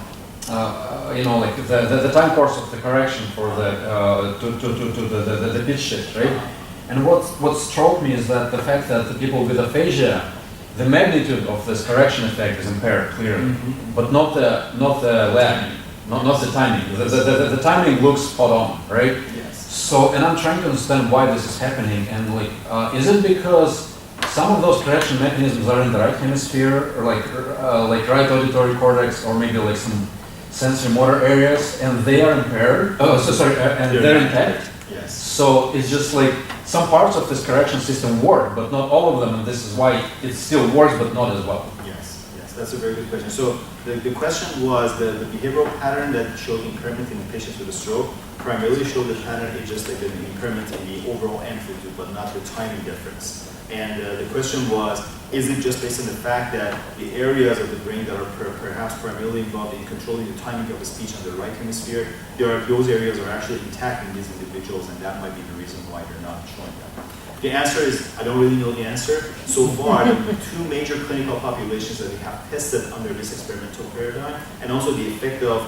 the time course of the correction for the pitch shift, right? And what struck me is that the fact that the people with aphasia, the magnitude of this correction effect is impaired clearly, but not the lag. Not the timing. The timing looks spot on, right? Yes. So, and I'm trying to understand why this is happening, and like, is it because some of those correction mechanisms are in the right hemisphere, or like right auditory cortex, or maybe like some sensorimotor areas, and they are impaired? And they're intact. Yes. So it's just like some parts of this correction system work, but not all of them, and this is why it still works, but not as well. That's a very good question. So the question was the behavioral pattern that showed impairment in patients with a stroke primarily showed the pattern in just like the impairment in the overall amplitude, but not the timing difference. And the question was, is it just based on the fact that the areas of the brain that are perhaps primarily involved in controlling the timing of the speech on the right hemisphere, those areas are actually intact in these individuals, and that might be the reason why they're not showing that. The answer is, I don't really know the answer. So far, the two major clinical populations that we have tested under this experimental paradigm, and also the effect of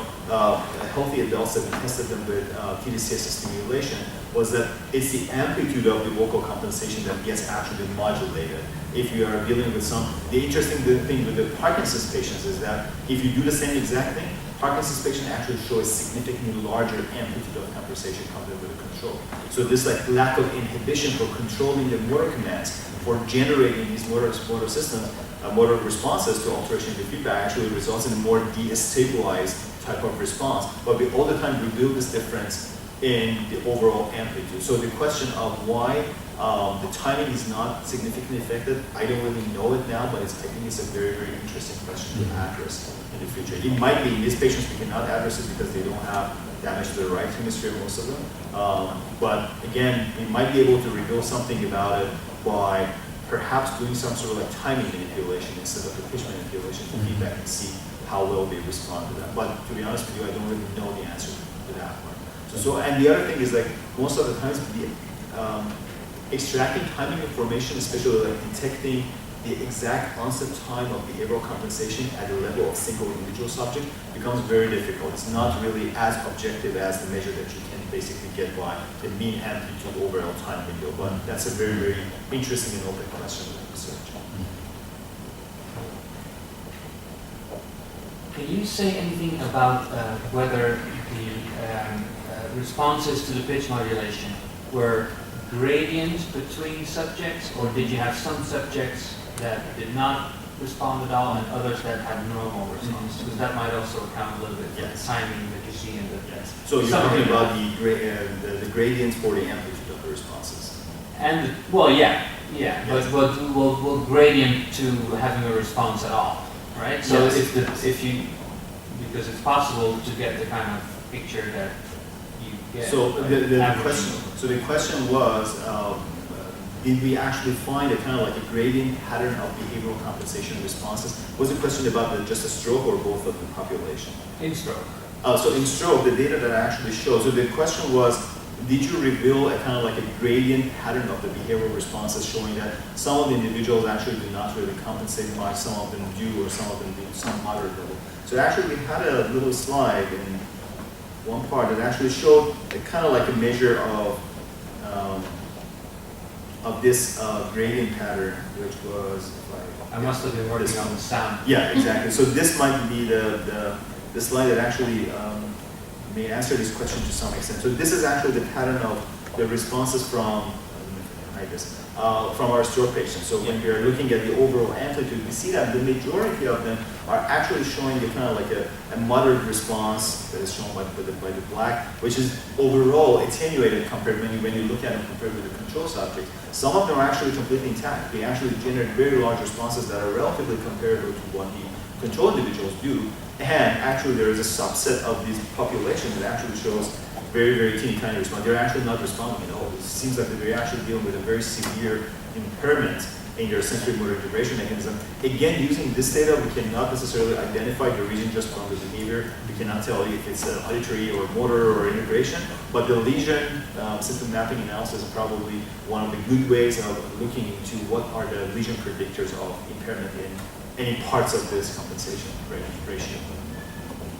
healthy adults that we tested them with TDCS stimulation, was that it's the amplitude of the vocal compensation that gets actually modulated. If you are dealing with the interesting thing with the Parkinson's patients is that if you do the same exact thing, Parkinson's patients actually show a significantly larger amplitude of compensation compared with the control. So this like lack of inhibition for controlling the motor commands, for generating these motor systems, motor responses to alteration in the feedback actually results in a more destabilized type of response. But we all the time reveal this difference in the overall amplitude. So the question of why the timing is not significantly affected, I don't really know it now, but I think it's a very, very interesting question to address in the future. It might be in these patients we cannot address it because they don't have damage to the right hemisphere, most of them. But again, we might be able to reveal something about it by perhaps doing some sort of like timing manipulation instead of the pitch manipulation to feedback and see how well they respond to that. But to be honest with you, I don't really know the answer to that one. And the other thing is like most of the times extracting timing information, especially like detecting the exact onset time of behavioral compensation at the level of single individual subject becomes very difficult. It's not really as objective as the measure that you can basically get by the mean amplitude overall time window. But that's a very, very interesting and open question of research. Can you say anything about whether the responses to the pitch modulation were gradients between subjects, or did you have some subjects that did not respond at all and others that had normal response? Because that might also account a little bit for the timing that you see in the test. So you're talking about the gradients for the amplitude of the responses. And well, yeah. But will gradient to having a response at all, right? So if you because it's possible to get the kind of picture that you get. So the question was, did we actually find a kind of like a gradient pattern of behavioral compensation responses? Was the question about just a stroke or both of the population? In stroke. So in stroke, the data that I actually showed, so the question was, did you reveal a kind of like a gradient pattern of the behavioral responses showing that some of the individuals actually do not really compensate much, some of them do, or some of them do some moderate level? So actually we had a little slide in one part that actually showed a kind of like a measure of this gradient pattern, which was, I must have been working on the sound. Yeah, exactly. So this might be the slide that actually may answer this question to some extent. So this is actually the pattern of the responses from our stroke patients. So when we are looking at the overall amplitude, we see that the majority of them are actually showing a kind of like a moderate response that is shown by the black, which is overall attenuated compared when you look at it compared with the control subject. Some of them are actually completely intact. They actually generate very large responses that are relatively comparable to what the control individuals do. And actually there is a subset of these populations that actually shows very, very teeny tiny response. They're actually not responding at all. It seems like they're actually dealing with a very severe impairment in their sensorimotor integration mechanism. Again, using this data, we cannot necessarily identify the region just from the behavior. We cannot tell you if it's auditory or motor or integration, but the lesion symptom mapping analysis is probably one of the good ways of looking into what are the lesion predictors of impairment in any parts of this compensation ratio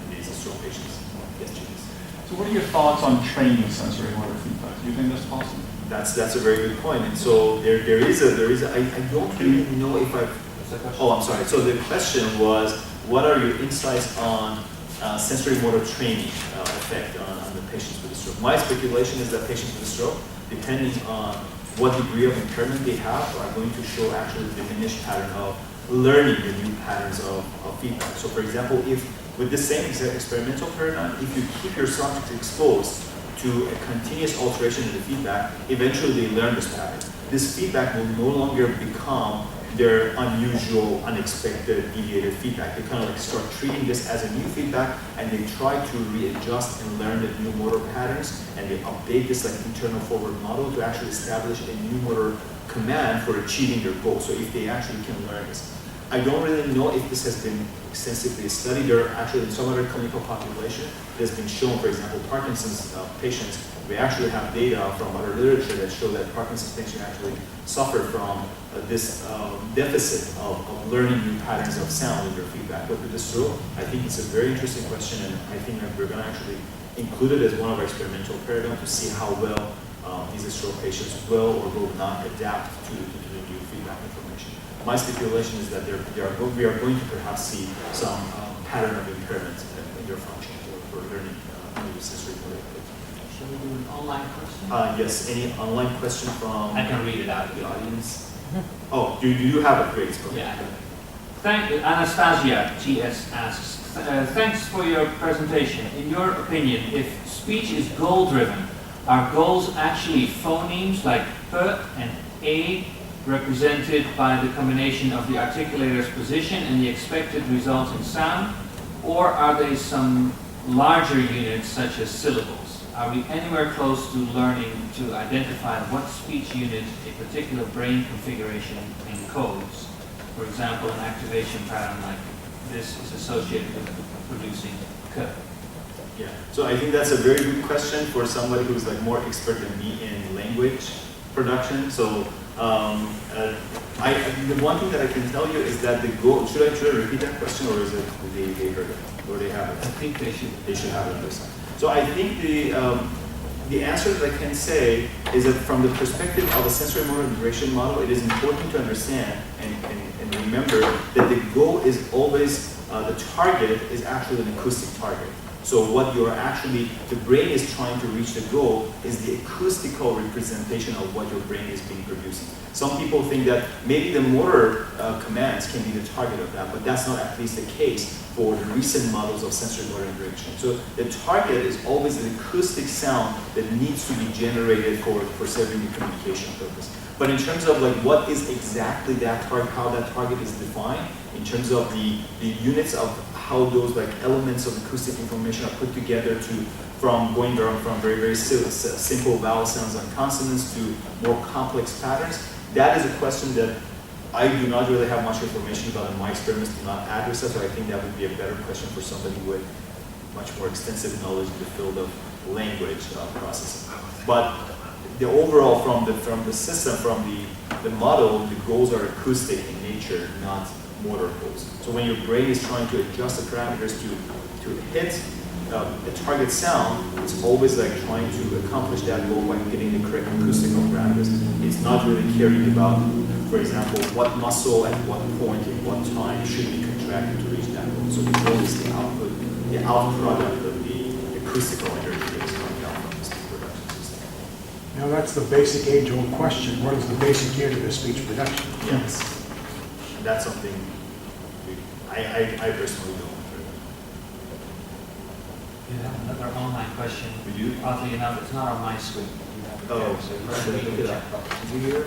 in these stroke patients. Yes, James. So what are your thoughts on training sensorimotor feedback? Do you think that's possible? That's a very good point. And so there is a I don't really know if I'm sorry. So the question was, what are your insights on sensorimotor training effect on the patients with a stroke? My speculation is that patients with a stroke, depending on what degree of impairment they have, are going to show actually a diminished pattern of learning the new patterns of feedback. So for example, if with the same exact experimental paradigm, if you keep your subject exposed to a continuous alteration in the feedback, eventually they learn this pattern. This feedback will no longer become their unusual, unexpected, deviated feedback. They kind of like start treating this as a new feedback, and they try to readjust and learn the new motor patterns, and they update this like internal forward model to actually establish a new motor command for achieving their goal. So if they actually can learn this. I don't really know if this has been extensively studied. There are actually in some other clinical population, it has been shown, for example, Parkinson's patients, we actually have data from other literature that show that Parkinson's patients actually suffer from this deficit of learning new patterns of sound in their feedback. But with the stroke, I think it's a very interesting question, and I think that we're going to actually include it as one of our experimental paradigms to see how well these stroke patients will or will not adapt to the new feedback information. My speculation is that we are going to perhaps see some pattern of impairment in their function for learning new sensory motor. Shall we do an online question? Yes, any online question from I can read it out. the audience? Oh, do you have a great question? Yeah. Anastasia GS asks, thanks for your presentation. In your opinion, if speech is goal-driven, are goals actually phonemes like P and A represented by the combination of the articulator's position and the expected resulting sound? Or are they some larger units such as syllables? Are we anywhere close to learning to identify what speech unit a particular brain configuration encodes? For example, an activation pattern like this is associated with producing K. Yeah, so I think that's a very good question for somebody who's like more expert than me in language production. So the one thing that I can tell you is that the goal, should I repeat that question, or is it they heard it, or they have it? I think they should have it this time. So I think the answer that I can say is that from the perspective of a sensory motor integration model, it is important to understand and remember that the goal is always, the target is actually an acoustic target. So what you're actually, the brain is trying to reach the goal is the acoustical representation of what your brain is being producing. Some people think that maybe the motor commands can be the target of that, but that's not at least the case for the recent models of sensory motor interaction. So the target is always an acoustic sound that needs to be generated for serving the communication purpose. But in terms of like what is exactly that target, how that target is defined, in terms of the units of how those like elements of acoustic information are put together from going from very, very simple vowel sounds and consonants to more complex patterns, that is a question that I do not really have much information about, and my experiments do not address that, so I think that would be a better question for somebody with much more extensive knowledge in the field of language processing. But the overall, from the system, from the model, the goals are acoustic in nature, not motor goals. So when your brain is trying to adjust the parameters to hit a target sound, it's always like trying to accomplish that goal by getting the correct acoustical parameters. It's not really caring about, for example, what muscle at what point in what time should be contracted to reach that goal. So the goal is the output, the out product of the acoustical energy that is coming out from the speech production system. Now that's the basic age-old question. What is the basic unit of speech production? Yes. And that's something I personally don't. You have another online question. We do? Oddly enough, it's not on my screen. Oh, so should I look it up? Is it here?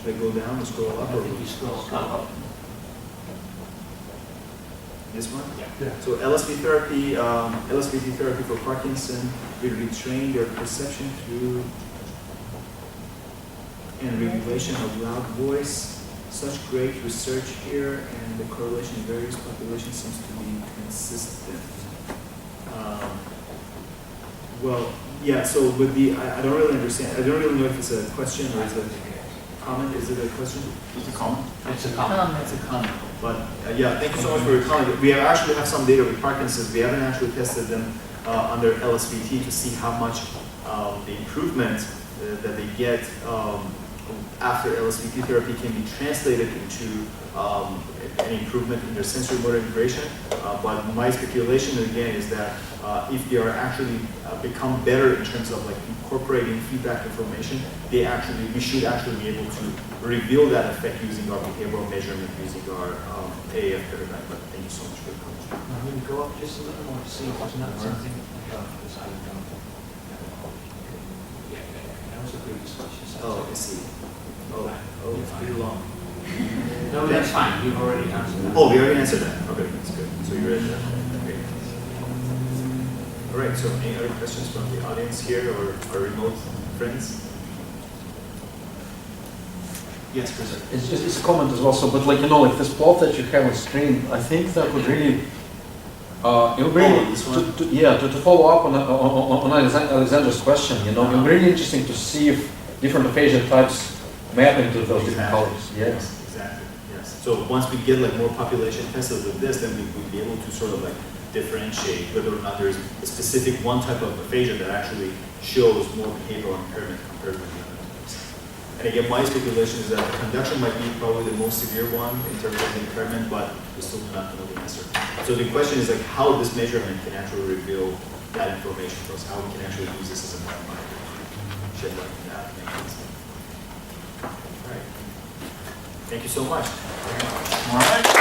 Should I go down and scroll up? I think you scroll up. This one? Yeah. So LSP therapy for Parkinson will retrain their perception through and regulation of loud voice. Such great research here, and the correlation in various populations seems to be consistent. Well, yeah, so with I don't really understand. I don't really know if it's a question or is it a comment. Is it a question? Just a comment. It's a comment. It's a comment. But yeah, thank you so much for your comment. We actually have some data with Parkinson's. We haven't actually tested them under LSVT to see how much the improvement that they get after LSVT therapy can be translated into an improvement in their sensory motor integration. But my speculation again is that if they are actually become better in terms of like incorporating feedback information, we should actually be able to reveal that effect using our behavioral measurement, using our AAF paradigm. But thank you so much for the comment. I'm going to go up just a little more to see if there's not something. Because I don't know. Yeah, that was a previous question. Oh, I see. Oh, it's pretty long. No, that's fine. You've already answered that. Oh, we already answered that. Okay, that's good. So you read that. Okay. All right. So any other questions from the audience here or our remote friends? Yes, Chris. It's a comment as well, so, but like, like this plot that you have on screen, I think that would really, it would really, this one? to follow up on Alexander's question, it would be really interesting to see if different aphasia types map into those different colors. Yes. Exactly, yes. So once we get like more population tested with this, then we would be able to sort of like differentiate whether or not there's a specific one type of aphasia that actually shows more behavioral impairment compared with the other types. And again, my speculation is that conduction might be probably the most severe one in terms of the impairment, but we still do not know the answer. So the question is like how this measurement can actually reveal that information for us, how we can actually use this as a biomarker to shed light on that mechanism. All right. Thank you so much. All right.